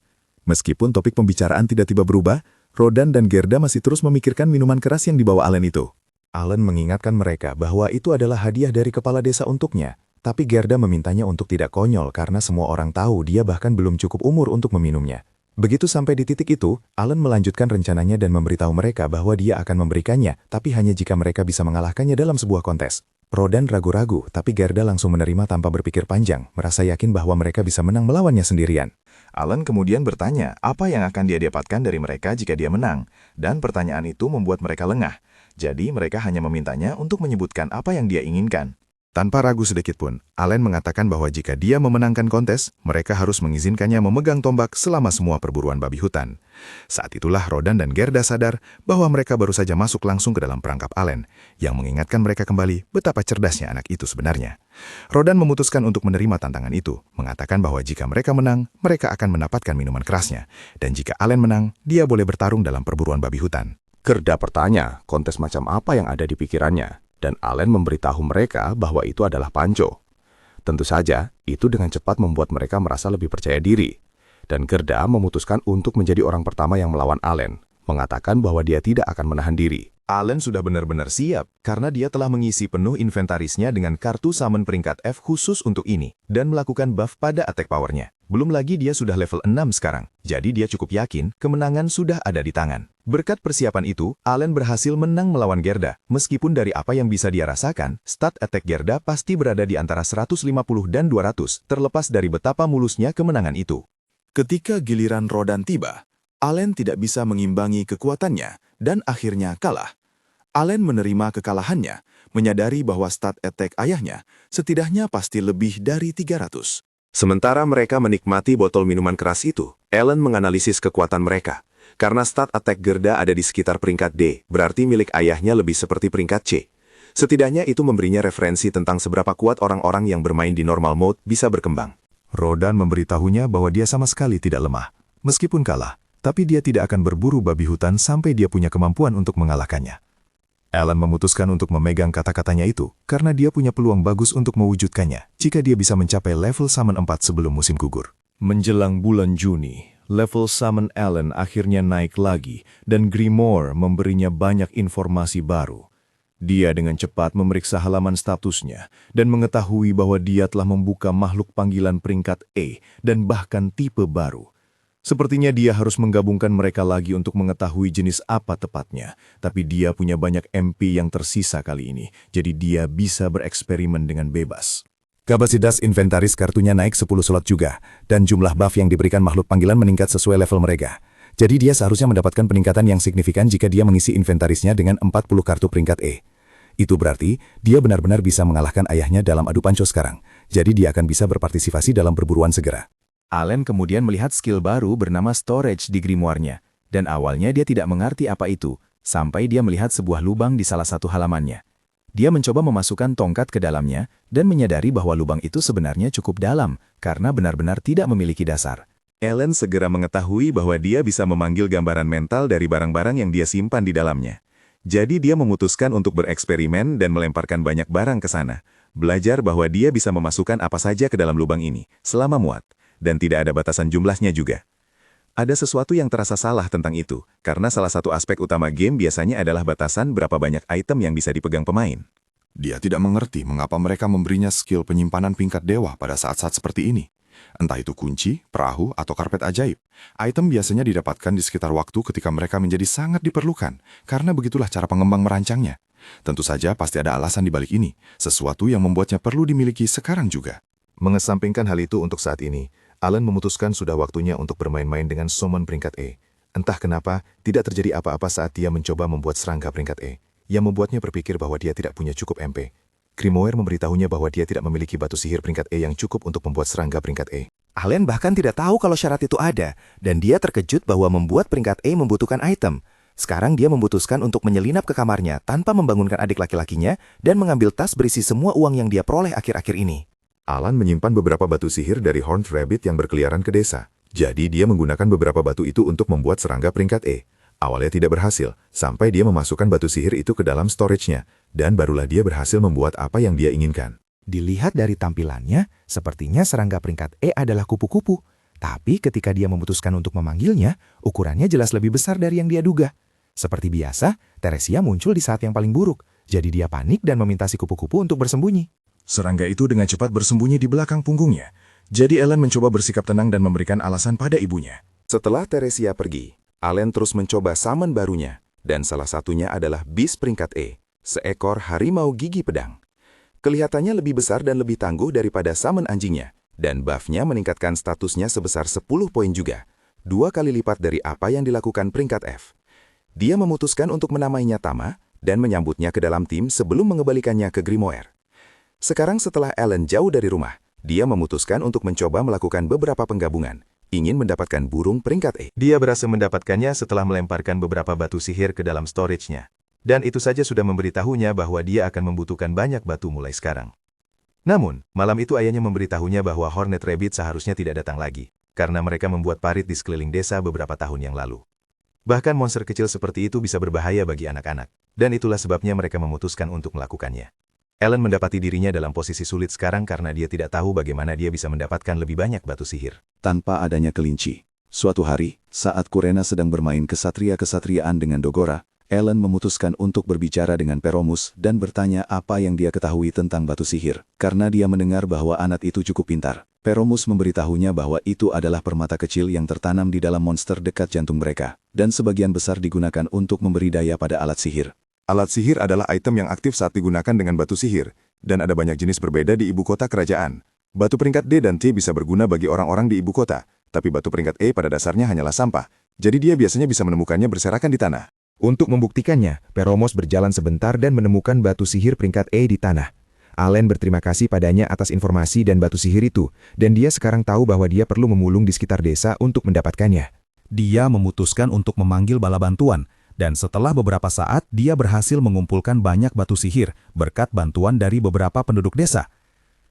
Meskipun topik pembicaraan tidak tiba berubah, Rodan dan Gerda masih terus memikirkan minuman keras yang dibawa Allen itu. Alan mengingatkan mereka bahwa itu adalah hadiah dari kepala desa untuknya, tapi Gerda memintanya untuk tidak konyol karena semua orang tahu dia bahkan belum cukup umur untuk meminumnya. Begitu sampai di titik itu, Alan melanjutkan rencananya dan memberitahu mereka bahwa dia akan memberikannya, tapi hanya jika mereka bisa mengalahkannya dalam sebuah kontes. Rodan ragu-ragu, tapi Gerda langsung menerima tanpa berpikir panjang, merasa yakin bahwa mereka bisa menang melawannya sendirian. Alan kemudian bertanya apa yang akan dia dapatkan dari mereka jika dia menang, dan pertanyaan itu membuat mereka lengah. Jadi mereka hanya memintanya untuk menyebutkan apa yang dia inginkan. Tanpa ragu sedikitpun, Alan mengatakan bahwa jika dia memenangkan kontes, mereka harus mengizinkannya memegang tombak selama semua perburuan babi hutan. Saat itulah Rodan dan Gerda sadar bahwa mereka baru saja masuk langsung ke dalam perangkap Alan, yang mengingatkan mereka kembali betapa cerdasnya anak itu sebenarnya. Rodan memutuskan untuk menerima tantangan itu, mengatakan bahwa jika mereka menang, mereka akan mendapatkan minuman kerasnya, dan jika Alan menang, dia boleh bertarung dalam perburuan babi hutan. Gerda bertanya kontes macam apa yang ada di pikirannya, dan Allen memberitahu mereka bahwa itu adalah panco. Tentu saja, itu dengan cepat membuat mereka merasa lebih percaya diri. Dan Gerda memutuskan untuk menjadi orang pertama yang melawan Allen, mengatakan bahwa dia tidak akan menahan diri. Allen sudah benar-benar siap, karena dia telah mengisi penuh inventarisnya dengan kartu summon peringkat F khusus untuk ini, dan melakukan buff pada attack power-nya. Belum lagi dia sudah level 6 sekarang, jadi dia cukup yakin kemenangan sudah ada di tangan. Berkat persiapan itu, Allen berhasil menang melawan Gerda. Meskipun dari apa yang bisa dia rasakan, stat attack Gerda pasti berada di antara 150 dan 200, terlepas dari betapa mulusnya kemenangan itu. Ketika giliran Rodan tiba, Allen tidak bisa mengimbangi kekuatannya, dan akhirnya kalah. Allen menerima kekalahannya, menyadari bahwa stat attack ayahnya setidaknya pasti lebih dari 300. Sementara mereka menikmati botol minuman keras itu, Allen menganalisis kekuatan mereka. Karena stat attack Gerda ada di sekitar peringkat D, berarti milik ayahnya lebih seperti peringkat C. Setidaknya itu memberinya referensi tentang seberapa kuat orang-orang yang bermain di normal mode bisa berkembang. Rodan memberitahunya bahwa dia sama sekali tidak lemah. Meskipun kalah, tapi dia tidak akan berburu babi hutan sampai dia punya kemampuan untuk mengalahkannya. Alan memutuskan untuk memegang kata-katanya itu, karena dia punya peluang bagus untuk mewujudkannya jika dia bisa mencapai level Summon 4 sebelum musim gugur. Menjelang bulan Juni, level Summon Alan akhirnya naik lagi, dan Grimoire memberinya banyak informasi baru. Dia dengan cepat memeriksa halaman statusnya, dan mengetahui bahwa dia telah membuka makhluk panggilan peringkat E, dan bahkan tipe baru. Sepertinya dia harus menggabungkan mereka lagi untuk mengetahui jenis apa tepatnya, tapi dia punya banyak MP yang tersisa kali ini, jadi dia bisa bereksperimen dengan bebas. Kapasitas inventaris kartunya naik 10 slot juga, dan jumlah buff yang diberikan makhluk panggilan meningkat sesuai level mereka. Jadi dia seharusnya mendapatkan peningkatan yang signifikan jika dia mengisi inventarisnya dengan 40 kartu peringkat E. Itu berarti dia benar-benar bisa mengalahkan ayahnya dalam adu panco sekarang, jadi dia akan bisa berpartisipasi dalam perburuan segera. Allen kemudian melihat skill baru bernama Storage di grimoire-nya, dan awalnya dia tidak mengerti apa itu, sampai dia melihat sebuah lubang di salah satu halamannya. Dia mencoba memasukkan tongkat ke dalamnya, dan menyadari bahwa lubang itu sebenarnya cukup dalam, karena benar-benar tidak memiliki dasar. Ellen segera mengetahui bahwa dia bisa memanggil gambaran mental dari barang-barang yang dia simpan di dalamnya. Jadi dia memutuskan untuk bereksperimen dan melemparkan banyak barang ke sana. Belajar bahwa dia bisa memasukkan apa saja ke dalam lubang ini, selama muat. Dan tidak ada batasan jumlahnya juga. Ada sesuatu yang terasa salah tentang itu, karena salah satu aspek utama game biasanya adalah batasan berapa banyak item yang bisa dipegang pemain. Dia tidak mengerti mengapa mereka memberinya skill penyimpanan tingkat dewa pada saat-saat seperti ini. Entah itu kunci, perahu, atau karpet ajaib. Item biasanya didapatkan di sekitar waktu ketika mereka menjadi sangat diperlukan, karena begitulah cara pengembang merancangnya. Tentu saja pasti ada alasan di balik ini, sesuatu yang membuatnya perlu dimiliki sekarang juga. Mengesampingkan hal itu untuk saat ini, Allen memutuskan sudah waktunya untuk bermain-main dengan summon peringkat E. Entah kenapa, tidak terjadi apa-apa saat dia mencoba membuat serangga peringkat E, yang membuatnya berpikir bahwa dia tidak punya cukup MP. Grimoire memberitahunya bahwa dia tidak memiliki batu sihir peringkat E yang cukup untuk membuat serangga peringkat E. Allen bahkan tidak tahu kalau syarat itu ada, dan dia terkejut bahwa membuat peringkat E membutuhkan item. Sekarang dia memutuskan untuk menyelinap ke kamarnya tanpa membangunkan adik laki-lakinya dan mengambil tas berisi semua uang yang dia peroleh akhir-akhir ini. Alan menyimpan beberapa batu sihir dari Horned Rabbit yang berkeliaran ke desa. Jadi dia menggunakan beberapa batu itu untuk membuat serangga peringkat E. Awalnya tidak berhasil, sampai dia memasukkan batu sihir itu ke dalam storage-nya, dan barulah dia berhasil membuat apa yang dia inginkan. Dilihat dari tampilannya, sepertinya serangga peringkat E adalah kupu-kupu. Tapi ketika dia memutuskan untuk memanggilnya, ukurannya jelas lebih besar dari yang dia duga. Seperti biasa, Teresia muncul di saat yang paling buruk, jadi dia panik dan meminta si kupu-kupu untuk bersembunyi. Serangga itu dengan cepat bersembunyi di belakang punggungnya. Jadi Ellen mencoba bersikap tenang dan memberikan alasan pada ibunya. Setelah Teresia pergi, Allen terus mencoba summon barunya, dan salah satunya adalah Beast peringkat E, seekor harimau gigi pedang. Kelihatannya lebih besar dan lebih tangguh daripada summon anjingnya, dan buff-nya meningkatkan statusnya sebesar 10 poin juga, 2 kali lipat dari apa yang dilakukan peringkat F. Dia memutuskan untuk menamainya Tama, dan menyambutnya ke dalam tim sebelum mengembalikannya ke Grimoire. Sekarang setelah Allen jauh dari rumah, dia memutuskan untuk mencoba melakukan beberapa penggabungan, ingin mendapatkan burung peringkat E. Dia berhasil mendapatkannya setelah melemparkan beberapa batu sihir ke dalam storage-nya. Dan itu saja sudah memberitahunya bahwa dia akan membutuhkan banyak batu mulai sekarang. Namun, malam itu ayahnya memberitahunya bahwa Horned Rabbit seharusnya tidak datang lagi, karena mereka membuat parit di sekeliling desa beberapa tahun yang lalu. Bahkan monster kecil seperti itu bisa berbahaya bagi anak-anak, dan itulah sebabnya mereka memutuskan untuk melakukannya. Ellen mendapati dirinya dalam posisi sulit sekarang karena dia tidak tahu bagaimana dia bisa mendapatkan lebih banyak batu sihir. Tanpa adanya kelinci, suatu hari, saat Kurena sedang bermain kesatria-kesatriaan dengan Dogora, Ellen memutuskan untuk berbicara dengan Peromus dan bertanya apa yang dia ketahui tentang batu sihir. Karena dia mendengar bahwa anak itu cukup pintar, Peromus memberitahunya bahwa itu adalah permata kecil yang tertanam di dalam monster dekat jantung mereka, dan sebagian besar digunakan untuk memberi daya pada alat sihir. Alat sihir adalah item yang aktif saat digunakan dengan batu sihir, dan ada banyak jenis berbeda di ibu kota kerajaan. Batu peringkat D dan T bisa berguna bagi orang-orang di ibu kota, tapi batu peringkat E pada dasarnya hanyalah sampah, jadi dia biasanya bisa menemukannya berserakan di tanah. Untuk membuktikannya, Peromos berjalan sebentar dan menemukan batu sihir peringkat E di tanah. Allen berterima kasih padanya atas informasi dan batu sihir itu, dan dia sekarang tahu bahwa dia perlu memulung di sekitar desa untuk mendapatkannya. Dia memutuskan untuk memanggil bala bantuan, dan setelah beberapa saat dia berhasil mengumpulkan banyak batu sihir berkat bantuan dari beberapa penduduk desa.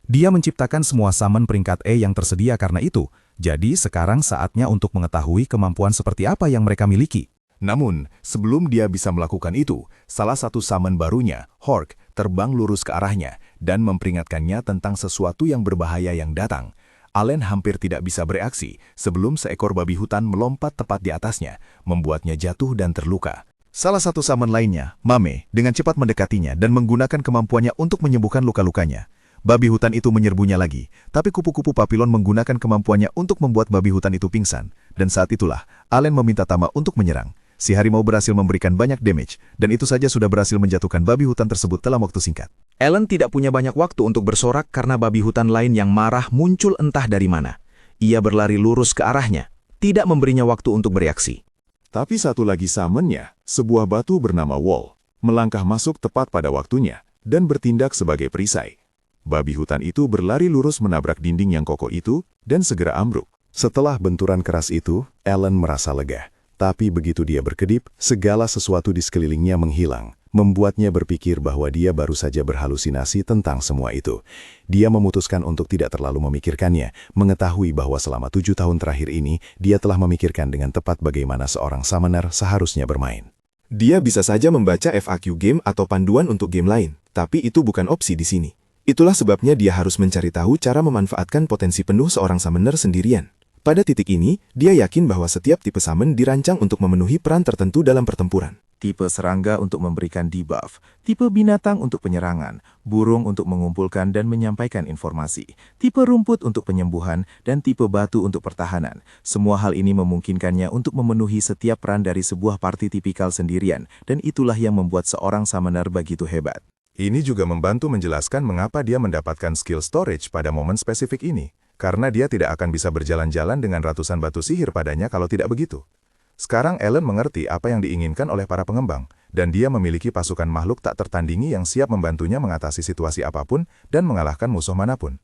Dia menciptakan semua summon peringkat E yang tersedia karena itu, jadi sekarang saatnya untuk mengetahui kemampuan seperti apa yang mereka miliki. Namun, sebelum dia bisa melakukan itu, salah satu summon barunya, Hork, terbang lurus ke arahnya dan memperingatkannya tentang sesuatu yang berbahaya yang datang. Allen hampir tidak bisa bereaksi sebelum seekor babi hutan melompat tepat di atasnya, membuatnya jatuh dan terluka. Salah satu summon lainnya, Mame, dengan cepat mendekatinya dan menggunakan kemampuannya untuk menyembuhkan luka-lukanya. Babi hutan itu menyerbunya lagi, tapi kupu-kupu papilon menggunakan kemampuannya untuk membuat babi hutan itu pingsan. Dan saat itulah, Allen meminta Tama untuk menyerang. Si harimau berhasil memberikan banyak damage, dan itu saja sudah berhasil menjatuhkan babi hutan tersebut dalam waktu singkat. Ellen tidak punya banyak waktu untuk bersorak karena babi hutan lain yang marah muncul entah dari mana. Ia berlari lurus ke arahnya, tidak memberinya waktu untuk bereaksi. Tapi satu lagi summonnya, sebuah batu bernama Wall, melangkah masuk tepat pada waktunya, dan bertindak sebagai perisai. Babi hutan itu berlari lurus menabrak dinding yang kokoh itu, dan segera ambruk. Setelah benturan keras itu, Ellen merasa lega. Tapi begitu dia berkedip, segala sesuatu di sekelilingnya menghilang. membuatnya berpikir bahwa dia baru saja berhalusinasi tentang semua itu. Dia memutuskan untuk tidak terlalu memikirkannya, mengetahui bahwa selama 7 tahun terakhir ini, dia telah memikirkan dengan tepat bagaimana seorang summoner seharusnya bermain. Dia bisa saja membaca FAQ game atau panduan untuk game lain, tapi itu bukan opsi di sini. Itulah sebabnya dia harus mencari tahu cara memanfaatkan potensi penuh seorang summoner sendirian. Pada titik ini, dia yakin bahwa setiap tipe summon dirancang untuk memenuhi peran tertentu dalam pertempuran. Tipe serangga untuk memberikan debuff, tipe binatang untuk penyerangan, burung untuk mengumpulkan dan menyampaikan informasi, tipe rumput untuk penyembuhan, dan tipe batu untuk pertahanan. Semua hal ini memungkinkannya untuk memenuhi setiap peran dari sebuah party tipikal sendirian, dan itulah yang membuat seorang summoner begitu hebat. Ini juga membantu menjelaskan mengapa dia mendapatkan skill storage pada momen spesifik ini, karena dia tidak akan bisa berjalan-jalan dengan ratusan batu sihir padanya kalau tidak begitu. Sekarang Alan mengerti apa yang diinginkan oleh para pengembang, dan dia memiliki pasukan makhluk tak tertandingi yang siap membantunya mengatasi situasi apapun dan mengalahkan musuh manapun.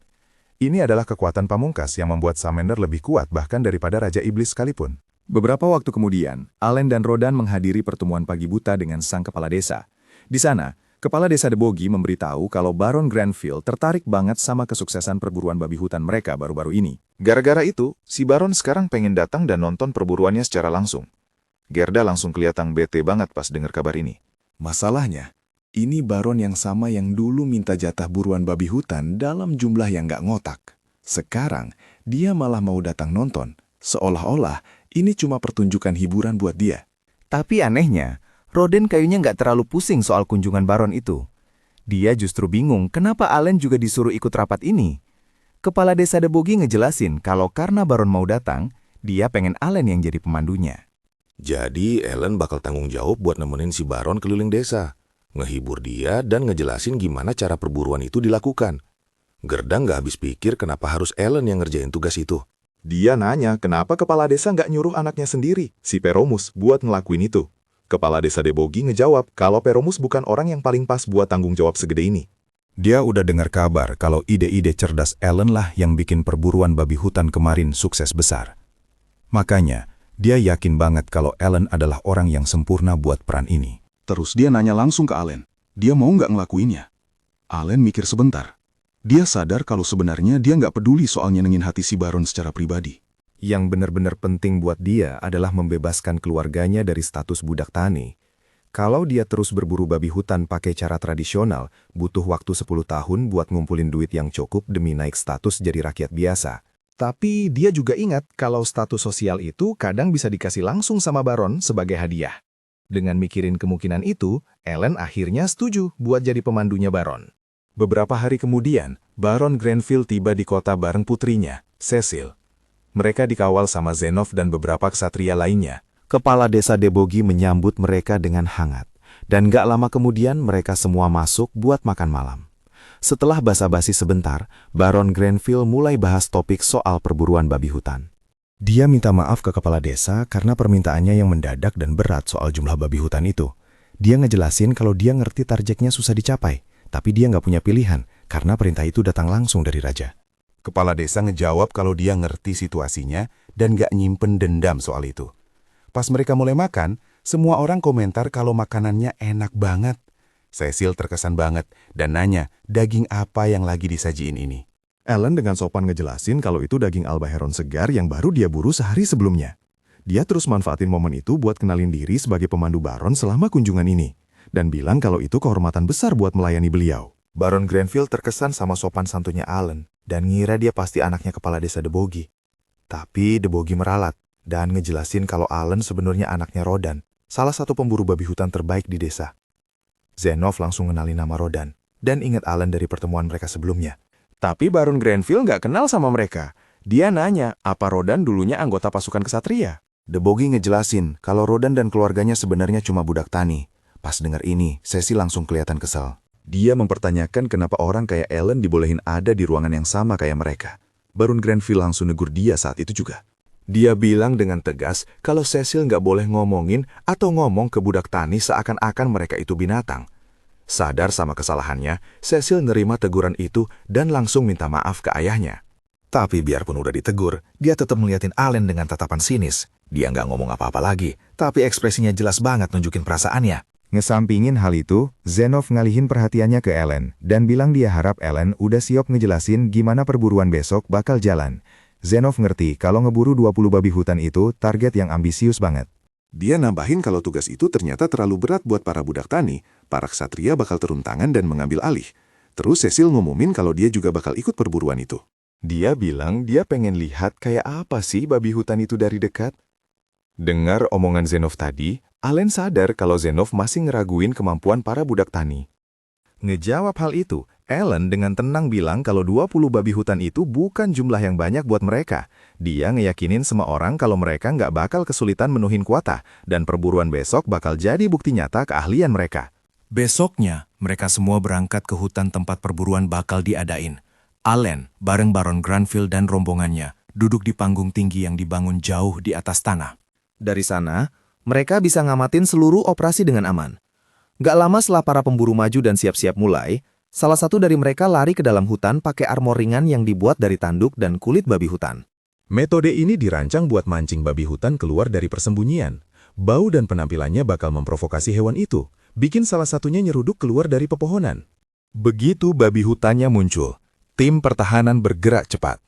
Ini adalah kekuatan pamungkas yang membuat Summoner lebih kuat bahkan daripada Raja Iblis sekalipun. Beberapa waktu kemudian, Allen dan Rodan menghadiri pertemuan pagi buta dengan sang kepala desa. Di sana, Kepala Desa Debogi memberitahu kalau Baron Granville tertarik banget sama kesuksesan perburuan babi hutan mereka baru-baru ini. Gara-gara itu, si Baron sekarang pengen datang dan nonton perburuannya secara langsung. Gerda langsung kelihatan bete banget pas dengar kabar ini. Masalahnya, ini Baron yang sama yang dulu minta jatah buruan babi hutan dalam jumlah yang nggak ngotak. Sekarang, dia malah mau datang nonton, seolah-olah ini cuma pertunjukan hiburan buat dia. Tapi anehnya, Rodan kayaknya nggak terlalu pusing soal kunjungan Baron itu. Dia justru bingung kenapa Allen juga disuruh ikut rapat ini. Kepala Desa Debogi ngejelasin kalau karena Baron mau datang, dia pengen Allen yang jadi pemandunya. Jadi Allen bakal tanggung jawab buat nemenin si Baron keliling desa, ngehibur dia dan ngejelasin gimana cara perburuan itu dilakukan. Gerda nggak habis pikir kenapa harus Allen yang ngerjain tugas itu. Dia nanya kenapa kepala desa nggak nyuruh anaknya sendiri, si Peromus, buat ngelakuin itu. Kepala Desa Debogi ngejawab kalau Peromus bukan orang yang paling pas buat tanggung jawab segede ini. Dia udah dengar kabar kalau ide-ide cerdas Allen lah yang bikin perburuan babi hutan kemarin sukses besar. Makanya, dia yakin banget kalau Allen adalah orang yang sempurna buat peran ini. Terus dia nanya langsung ke Allen, dia mau nggak ngelakuinnya? Allen mikir sebentar. Dia sadar kalau sebenarnya dia nggak peduli soal nyenengin hati si Baron secara pribadi. Yang benar-benar penting buat dia adalah membebaskan keluarganya dari status budak tani. Kalau dia terus berburu babi hutan pakai cara tradisional, butuh waktu 10 tahun buat ngumpulin duit yang cukup demi naik status jadi rakyat biasa. Tapi dia juga ingat kalau status sosial itu kadang bisa dikasih langsung sama Baron sebagai hadiah. Dengan mikirin kemungkinan itu, Allen akhirnya setuju buat jadi pemandunya Baron. Beberapa hari kemudian, Baron Granville tiba di kota bareng putrinya, Cecil. Mereka dikawal sama Zenov dan beberapa ksatria lainnya. Kepala Desa Debogi menyambut mereka dengan hangat. Dan gak lama kemudian mereka semua masuk buat makan malam. Setelah basa-basi sebentar, Baron Granville mulai bahas topik soal perburuan babi hutan. Dia minta maaf ke kepala desa karena permintaannya yang mendadak dan berat soal jumlah babi hutan itu. Dia ngejelasin kalau dia ngerti targetnya susah dicapai, tapi dia nggak punya pilihan karena perintah itu datang langsung dari raja. Kepala desa ngejawab kalau dia ngerti situasinya dan gak nyimpen dendam soal itu. Pas mereka mulai makan, semua orang komentar kalau makanannya enak banget. Cecil terkesan banget dan nanya daging apa yang lagi disajiin ini. Allen dengan sopan ngejelasin kalau itu daging albaheron segar yang baru dia buru sehari sebelumnya. Dia terus manfaatin momen itu buat kenalin diri sebagai pemandu Baron selama kunjungan ini. Dan bilang kalau itu kehormatan besar buat melayani beliau. Baron Granville terkesan sama sopan santunnya Allen dan ngira dia pasti anaknya kepala desa Debogi. Tapi Debogi meralat dan ngejelasin kalau Allen sebenarnya anaknya Rodan, salah satu pemburu babi hutan terbaik di desa. Zenov langsung ngenalin nama Rodan dan ingat Allen dari pertemuan mereka sebelumnya. Tapi Baron Granville nggak kenal sama mereka. Dia nanya apa Rodan dulunya anggota pasukan ksatria. Debogi ngejelasin kalau Rodan dan keluarganya sebenarnya cuma budak tani. Pas dengar ini, Cecil langsung kelihatan kesal. Dia mempertanyakan kenapa orang kayak Allen dibolehin ada di ruangan yang sama kayak mereka. Baron Granville langsung negur dia saat itu juga. Dia bilang dengan tegas kalau Cecil nggak boleh ngomongin atau ngomong ke budak tani seakan-akan mereka itu binatang. Sadar sama kesalahannya, Cecil nerima teguran itu dan langsung minta maaf ke ayahnya. Tapi biarpun udah ditegur, dia tetap ngeliatin Allen dengan tatapan sinis. Dia nggak ngomong apa-apa lagi, tapi ekspresinya jelas banget nunjukin perasaannya. Ngesampingin hal itu, Zenov ngalihin perhatiannya ke Ellen dan bilang dia harap Ellen udah siap ngejelasin gimana perburuan besok bakal jalan. Zenov ngerti kalau ngeburu 20 babi hutan itu target yang ambisius banget. Dia nambahin kalau tugas itu ternyata terlalu berat buat para budak tani, para ksatria bakal turun tangan dan mengambil alih. Terus Cecil ngumumin kalau dia juga bakal ikut perburuan itu. Dia bilang dia pengen lihat kayak apa sih babi hutan itu dari dekat. Dengar omongan Zenov tadi, Allen sadar kalau Zenov masih ngeraguin kemampuan para budak tani. Ngejawab hal itu, Ellen dengan tenang bilang kalau 20 babi hutan itu bukan jumlah yang banyak buat mereka. Dia ngeyakinin semua orang kalau mereka nggak bakal kesulitan menuhin kuota, dan perburuan besok bakal jadi bukti nyata keahlian mereka. Besoknya, mereka semua berangkat ke hutan tempat perburuan bakal diadain. Allen, bareng Baron Granville dan rombongannya, duduk di panggung tinggi yang dibangun jauh di atas tanah. Dari sana, mereka bisa ngamatin seluruh operasi dengan aman. Gak lama setelah para pemburu maju dan siap-siap mulai, salah satu dari mereka lari ke dalam hutan pakai armor ringan yang dibuat dari tanduk dan kulit babi hutan. Metode ini dirancang buat mancing babi hutan keluar dari persembunyian. Bau dan penampilannya bakal memprovokasi hewan itu, bikin salah satunya nyeruduk keluar dari pepohonan. Begitu babi hutannya muncul, tim pertahanan bergerak cepat.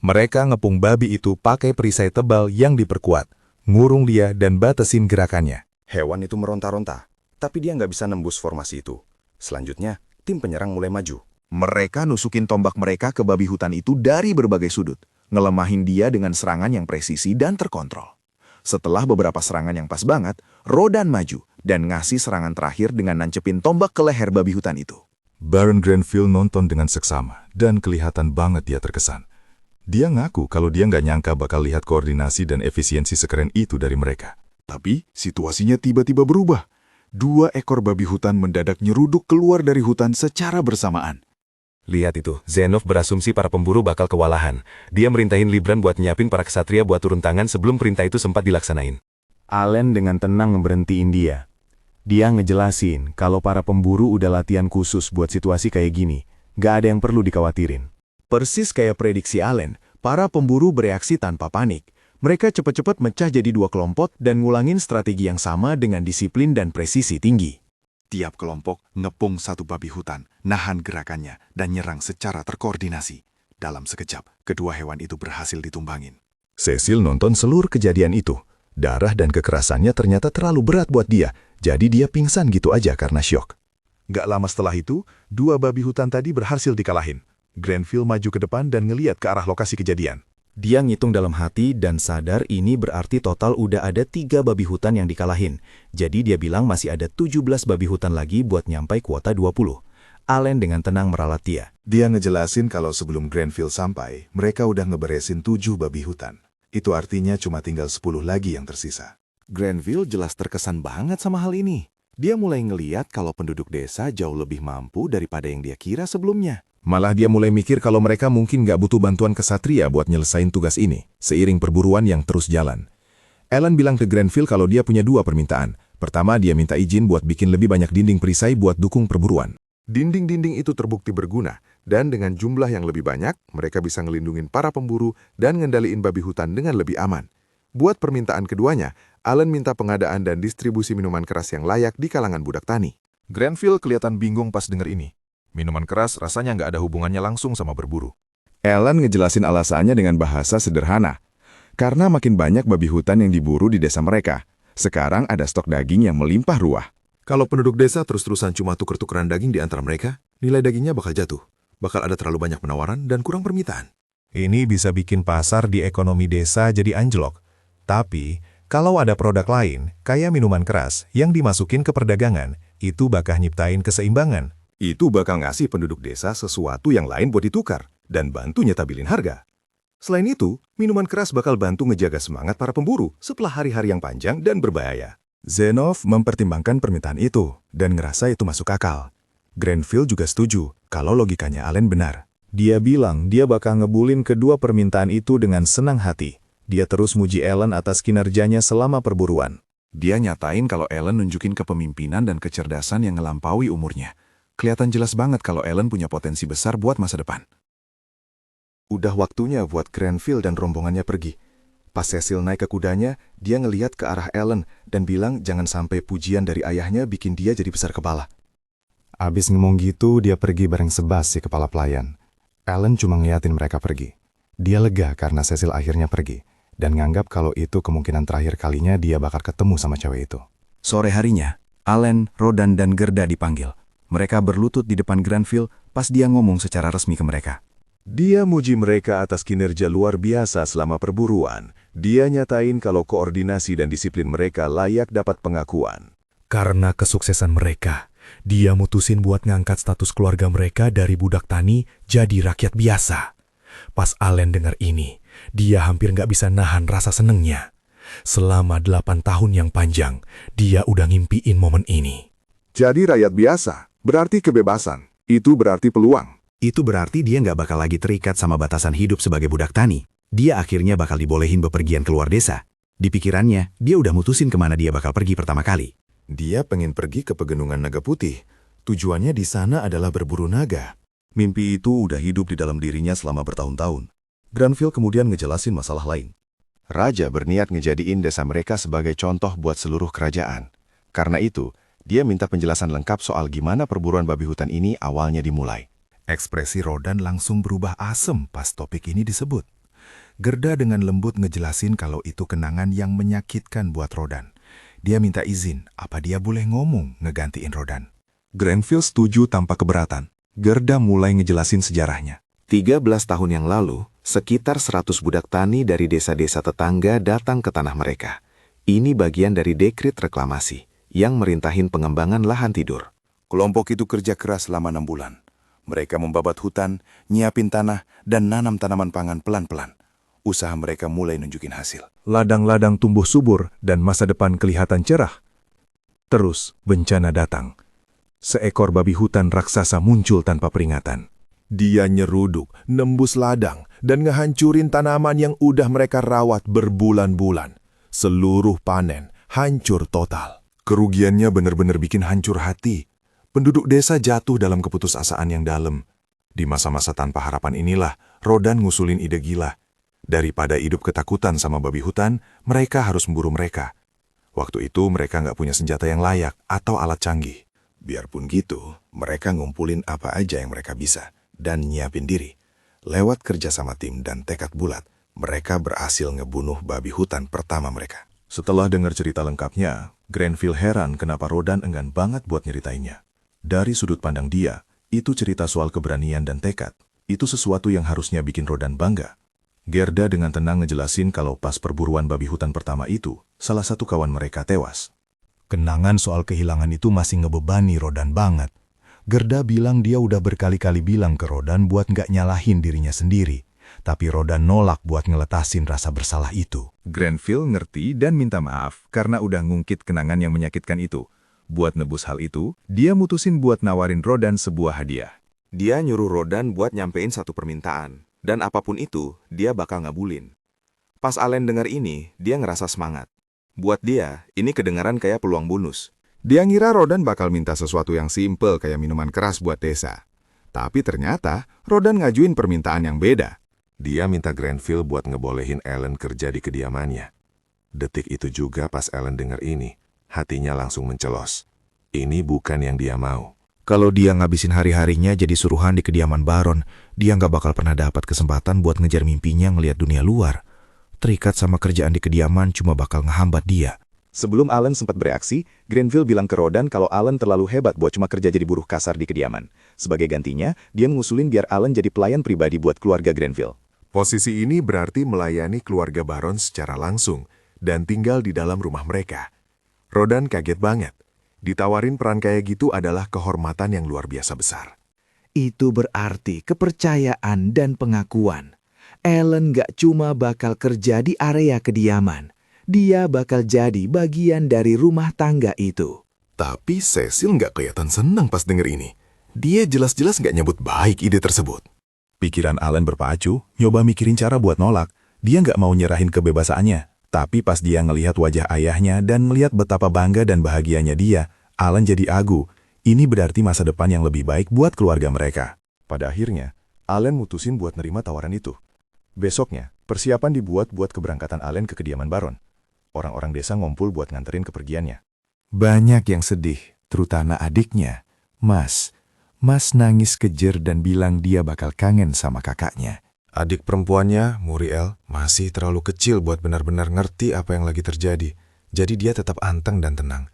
Mereka ngepung babi itu pakai perisai tebal yang diperkuat, ngurung dia dan batasin gerakannya. Hewan itu meronta-ronta, tapi dia nggak bisa nembus formasi itu. Selanjutnya, tim penyerang mulai maju. Mereka nusukin tombak mereka ke babi hutan itu dari berbagai sudut, ngelemahin dia dengan serangan yang presisi dan terkontrol. Setelah beberapa serangan yang pas banget, Rodan maju dan ngasih serangan terakhir dengan nancepin tombak ke leher babi hutan itu. Baron Granville nonton dengan seksama, dan kelihatan banget dia terkesan. Dia ngaku kalau dia nggak nyangka bakal lihat koordinasi dan efisiensi sekeren itu dari mereka. Tapi situasinya tiba-tiba berubah. 2 ekor babi hutan mendadak nyeruduk keluar dari hutan secara bersamaan. Lihat itu, Zenov berasumsi para pemburu bakal kewalahan. Dia merintahin Libran buat nyiapin para ksatria buat turun tangan sebelum perintah itu sempat dilaksanain. Allen dengan tenang ngeberhentiin dia. Dia ngejelasin kalau para pemburu udah latihan khusus buat situasi kayak gini. Gak ada yang perlu dikhawatirin. Persis kayak prediksi Allen, para pemburu bereaksi tanpa panik. Mereka cepat-cepat mecah jadi 2 kelompok dan ngulangin strategi yang sama dengan disiplin dan presisi tinggi. Tiap kelompok ngepung satu babi hutan, nahan gerakannya, dan nyerang secara terkoordinasi. Dalam sekejap, kedua hewan itu berhasil ditumbangin. Cecil nonton seluruh kejadian itu. Darah dan kekerasannya ternyata terlalu berat buat dia, jadi dia pingsan gitu aja karena syok. Gak lama setelah itu, 2 babi hutan tadi berhasil dikalahin. Granville maju ke depan dan ngeliat ke arah lokasi kejadian. Dia ngitung dalam hati dan sadar ini berarti total udah ada 3 babi hutan yang dikalahin. Jadi dia bilang masih ada 17 babi hutan lagi buat nyampai kuota 20. Allen dengan tenang meralat dia. Dia ngejelasin kalau sebelum Granville sampai, mereka udah ngeberesin 7 babi hutan. Itu artinya cuma tinggal 10 lagi yang tersisa. Granville jelas terkesan banget sama hal ini. Dia mulai ngeliat kalau penduduk desa jauh lebih mampu daripada yang dia kira sebelumnya. Malah dia mulai mikir kalau mereka mungkin nggak butuh bantuan ksatria buat nyelesain tugas ini, seiring perburuan yang terus jalan. Ellen bilang ke Granville kalau dia punya 2 permintaan. Pertama, dia minta izin buat bikin lebih banyak dinding perisai buat dukung perburuan. Dinding-dinding itu terbukti berguna, dan dengan jumlah yang lebih banyak, mereka bisa ngelindungin para pemburu dan ngendaliin babi hutan dengan lebih aman. Buat permintaan keduanya, Allen minta pengadaan dan distribusi minuman keras yang layak di kalangan budak tani. Granville kelihatan bingung pas denger ini. Minuman keras rasanya nggak ada hubungannya langsung sama berburu. Ellen ngejelasin alasannya dengan bahasa sederhana. Karena makin banyak babi hutan yang diburu di desa mereka, sekarang ada stok daging yang melimpah ruah. Kalau penduduk desa terus-terusan cuma tuker-tukeran daging di antara mereka, nilai dagingnya bakal jatuh. Bakal ada terlalu banyak penawaran dan kurang permintaan. Ini bisa bikin pasar di ekonomi desa jadi anjlok. Tapi, kalau ada produk lain, kayak minuman keras, yang dimasukin ke perdagangan, itu bakal nyiptain keseimbangan. Itu bakal ngasih penduduk desa sesuatu yang lain buat ditukar, dan bantu nyetabilin harga. Selain itu, minuman keras bakal bantu ngejaga semangat para pemburu setelah hari-hari yang panjang dan berbahaya. Zenov mempertimbangkan permintaan itu, dan ngerasa itu masuk akal. Granville juga setuju, kalau logikanya Allen benar. Dia bilang dia bakal ngebulin kedua permintaan itu dengan senang hati. Dia terus muji Ellen atas kinerjanya selama perburuan. Dia nyatain kalau Ellen nunjukin kepemimpinan dan kecerdasan yang ngelampaui umurnya. Kelihatan jelas banget kalau Ellen punya potensi besar buat masa depan. Udah waktunya buat Granville dan rombongannya pergi. Pas Cecil naik ke kudanya, dia ngeliat ke arah Ellen dan bilang jangan sampai pujian dari ayahnya bikin dia jadi besar kepala. Abis ngomong gitu, dia pergi bareng Sebas si kepala pelayan. Ellen cuma ngeliatin mereka pergi. Dia lega karena Cecil akhirnya pergi, dan nganggap kalau itu kemungkinan terakhir kalinya dia bakal ketemu sama cewek itu. Sore harinya, Allen, Rodan, dan Gerda dipanggil. Mereka berlutut di depan Granville pas dia ngomong secara resmi ke mereka. Dia muji mereka atas kinerja luar biasa selama perburuan. Dia nyatain kalau koordinasi dan disiplin mereka layak dapat pengakuan. Karena kesuksesan mereka, dia mutusin buat ngangkat status keluarga mereka dari budak tani jadi rakyat biasa. Pas Allen dengar ini, dia hampir nggak bisa nahan rasa senengnya. Selama 8 tahun yang panjang, dia udah ngimpiin momen ini. Jadi rakyat biasa, berarti kebebasan. Itu berarti peluang. Itu berarti dia nggak bakal lagi terikat sama batasan hidup sebagai budak tani. Dia akhirnya bakal dibolehin bepergian keluar desa. Di pikirannya, dia udah mutusin kemana dia bakal pergi pertama kali. Dia pengen pergi ke Pegunungan Naga Putih. Tujuannya di sana adalah berburu naga. Mimpi itu udah hidup di dalam dirinya selama bertahun-tahun. Granville kemudian ngejelasin masalah lain. Raja berniat ngejadiin desa mereka sebagai contoh buat seluruh kerajaan. Karena itu, dia minta penjelasan lengkap soal gimana perburuan babi hutan ini awalnya dimulai. Ekspresi Rodan langsung berubah asem pas topik ini disebut. Gerda dengan lembut ngejelasin kalau itu kenangan yang menyakitkan buat Rodan. Dia minta izin, apa dia boleh ngomong ngegantiin Rodan. Granville setuju tanpa keberatan. Gerda mulai ngejelasin sejarahnya. 13 tahun yang lalu, sekitar 100 budak tani dari desa-desa tetangga datang ke tanah mereka. Ini bagian dari dekret reklamasi yang merintahin pengembangan lahan tidur. Kelompok itu kerja keras selama 6 bulan. Mereka membabat hutan, nyiapin tanah, dan nanam tanaman pangan pelan-pelan. Usaha mereka mulai nunjukin hasil. Ladang-ladang tumbuh subur dan masa depan kelihatan cerah. Terus, bencana datang. Seekor babi hutan raksasa muncul tanpa peringatan. Dia nyeruduk, nembus ladang, dan ngehancurin tanaman yang udah mereka rawat berbulan-bulan. Seluruh panen hancur total. Kerugiannya benar-benar bikin hancur hati. Penduduk desa jatuh dalam keputusasaan yang dalam. Di masa-masa tanpa harapan inilah, Rodan ngusulin ide gila. Daripada hidup ketakutan sama babi hutan, mereka harus memburu mereka. Waktu itu mereka nggak punya senjata yang layak atau alat canggih. Biarpun gitu, mereka ngumpulin apa aja yang mereka bisa dan nyiapin diri. Lewat kerja sama tim dan tekad bulat, mereka berhasil ngebunuh babi hutan pertama mereka. Setelah dengar cerita lengkapnya, Granville heran kenapa Rodan enggan banget buat nyeritainnya. Dari sudut pandang dia, itu cerita soal keberanian dan tekad. Itu sesuatu yang harusnya bikin Rodan bangga. Gerda dengan tenang ngejelasin kalau pas perburuan babi hutan pertama itu, salah satu kawan mereka tewas. Kenangan soal kehilangan itu masih ngebebani Rodan banget. Gerda bilang dia udah berkali-kali bilang ke Rodan buat nggak nyalahin dirinya sendiri. Tapi Rodan nolak buat ngeletasin rasa bersalah itu. Granville ngerti dan minta maaf karena udah ngungkit kenangan yang menyakitkan itu. Buat nebus hal itu, dia mutusin buat nawarin Rodan sebuah hadiah. Dia nyuruh Rodan buat nyampein satu permintaan. Dan apapun itu, dia bakal ngabulin. Pas Allen dengar ini, dia ngerasa semangat. Buat dia, ini kedengaran kayak peluang bonus. Dia ngira Rodan bakal minta sesuatu yang simpel kayak minuman keras buat desa. Tapi ternyata, Rodan ngajuin permintaan yang beda. Dia minta Granville buat ngebolehin Ellen kerja di kediamannya. Detik itu juga pas Ellen dengar ini, hatinya langsung mencelos. Ini bukan yang dia mau. Kalau dia ngabisin hari-harinya jadi suruhan di kediaman Baron, dia nggak bakal pernah dapat kesempatan buat ngejar mimpinya ngelihat dunia luar. Terikat sama kerjaan di kediaman cuma bakal ngehambat dia. Sebelum Allen sempat bereaksi, Granville bilang ke Rodan kalau Allen terlalu hebat buat cuma kerja jadi buruh kasar di kediaman. Sebagai gantinya, dia mengusulin biar Allen jadi pelayan pribadi buat keluarga Granville. Posisi ini berarti melayani keluarga Baron secara langsung dan tinggal di dalam rumah mereka. Rodan kaget banget. Ditawarin peran kayak gitu adalah kehormatan yang luar biasa besar. Itu berarti kepercayaan dan pengakuan. Ellen gak cuma bakal kerja di area kediaman. Dia bakal jadi bagian dari rumah tangga itu. Tapi Cecil nggak kelihatan senang pas denger ini. Dia jelas-jelas nggak nyebut baik ide tersebut. Pikiran Allen berpacu, nyoba mikirin cara buat nolak. Dia nggak mau nyerahin kebebasannya. Tapi pas dia ngelihat wajah ayahnya dan melihat betapa bangga dan bahagianya dia, Allen jadi agu. Ini berarti masa depan yang lebih baik buat keluarga mereka. Pada akhirnya, Allen mutusin buat nerima tawaran itu. Besoknya, Persiapan dibuat buat keberangkatan Allen ke kediaman Baron. Orang-orang desa ngumpul buat nganterin kepergiannya. Banyak yang sedih, terutama adiknya, Mas. Mas nangis kejer dan bilang dia bakal kangen sama kakaknya. Adik perempuannya, Muriel, masih terlalu kecil buat benar-benar ngerti apa yang lagi terjadi. Jadi dia tetap anteng dan tenang.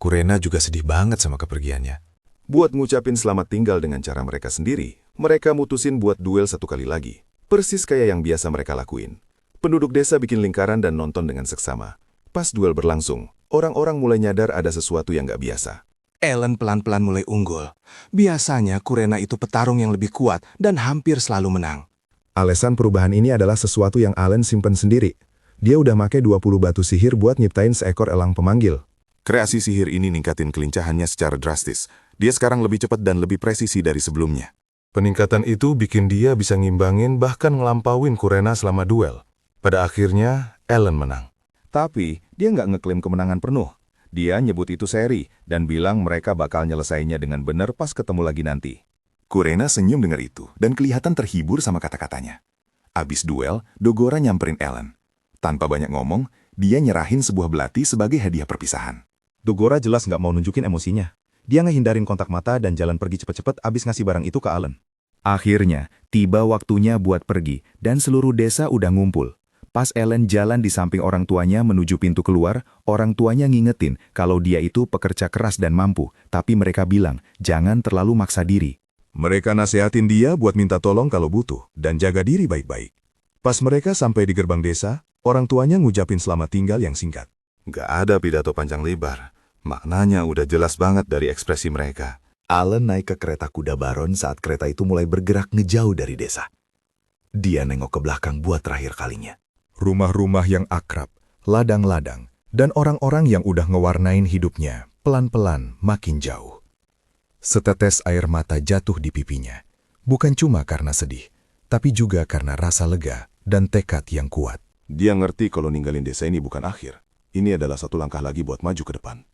Kurena juga sedih banget sama kepergiannya. Buat ngucapin selamat tinggal dengan cara mereka sendiri, mereka mutusin buat duel satu kali lagi. Persis kayak yang biasa mereka lakuin. Penduduk desa bikin lingkaran dan nonton dengan seksama. Pas duel berlangsung, orang-orang mulai nyadar ada sesuatu yang gak biasa. Ellen pelan-pelan mulai unggul. Biasanya Kurena itu petarung yang lebih kuat dan hampir selalu menang. Alasan perubahan ini adalah sesuatu yang Allen simpen sendiri. Dia udah make 20 batu sihir buat nyiptain seekor elang pemanggil. Kreasi sihir ini ningkatin kelincahannya secara drastis. Dia sekarang lebih cepat dan lebih presisi dari sebelumnya. Peningkatan itu bikin dia bisa ngimbangin bahkan ngelampauin Kurena selama duel. Pada akhirnya, Allen menang. Tapi, dia nggak ngeklaim kemenangan penuh. Dia nyebut itu seri dan bilang mereka bakal nyelesainya dengan benar pas ketemu lagi nanti. Kurena senyum dengar itu dan kelihatan terhibur sama kata-katanya. Abis duel, Dogora nyamperin Allen. Tanpa banyak ngomong, dia nyerahin sebuah belati sebagai hadiah perpisahan. Dogora jelas nggak mau nunjukin emosinya. Dia ngehindarin kontak mata dan jalan pergi cepet-cepet abis ngasih barang itu ke Allen. Akhirnya, tiba waktunya buat pergi dan seluruh desa udah ngumpul. Pas Allen jalan di samping orang tuanya menuju pintu keluar, orang tuanya ngingetin kalau dia itu pekerja keras dan mampu, tapi mereka bilang, jangan terlalu maksa diri. Mereka nasehatin dia buat minta tolong kalau butuh dan jaga diri baik-baik. Pas mereka sampai di gerbang desa, orang tuanya ngucapin selamat tinggal yang singkat. Gak ada pidato panjang lebar. Maknanya udah jelas banget dari ekspresi mereka. Allen naik ke kereta kuda Baron saat kereta itu mulai bergerak ngejauh dari desa. Dia nengok ke belakang buat terakhir kalinya. Rumah-rumah yang akrab, ladang-ladang, dan orang-orang yang udah ngewarnain hidupnya pelan-pelan makin jauh. Setetes air mata jatuh di pipinya, bukan cuma karena sedih, tapi juga karena rasa lega dan tekad yang kuat. Dia ngerti kalau ninggalin desa ini bukan akhir. Ini adalah satu langkah lagi buat maju ke depan.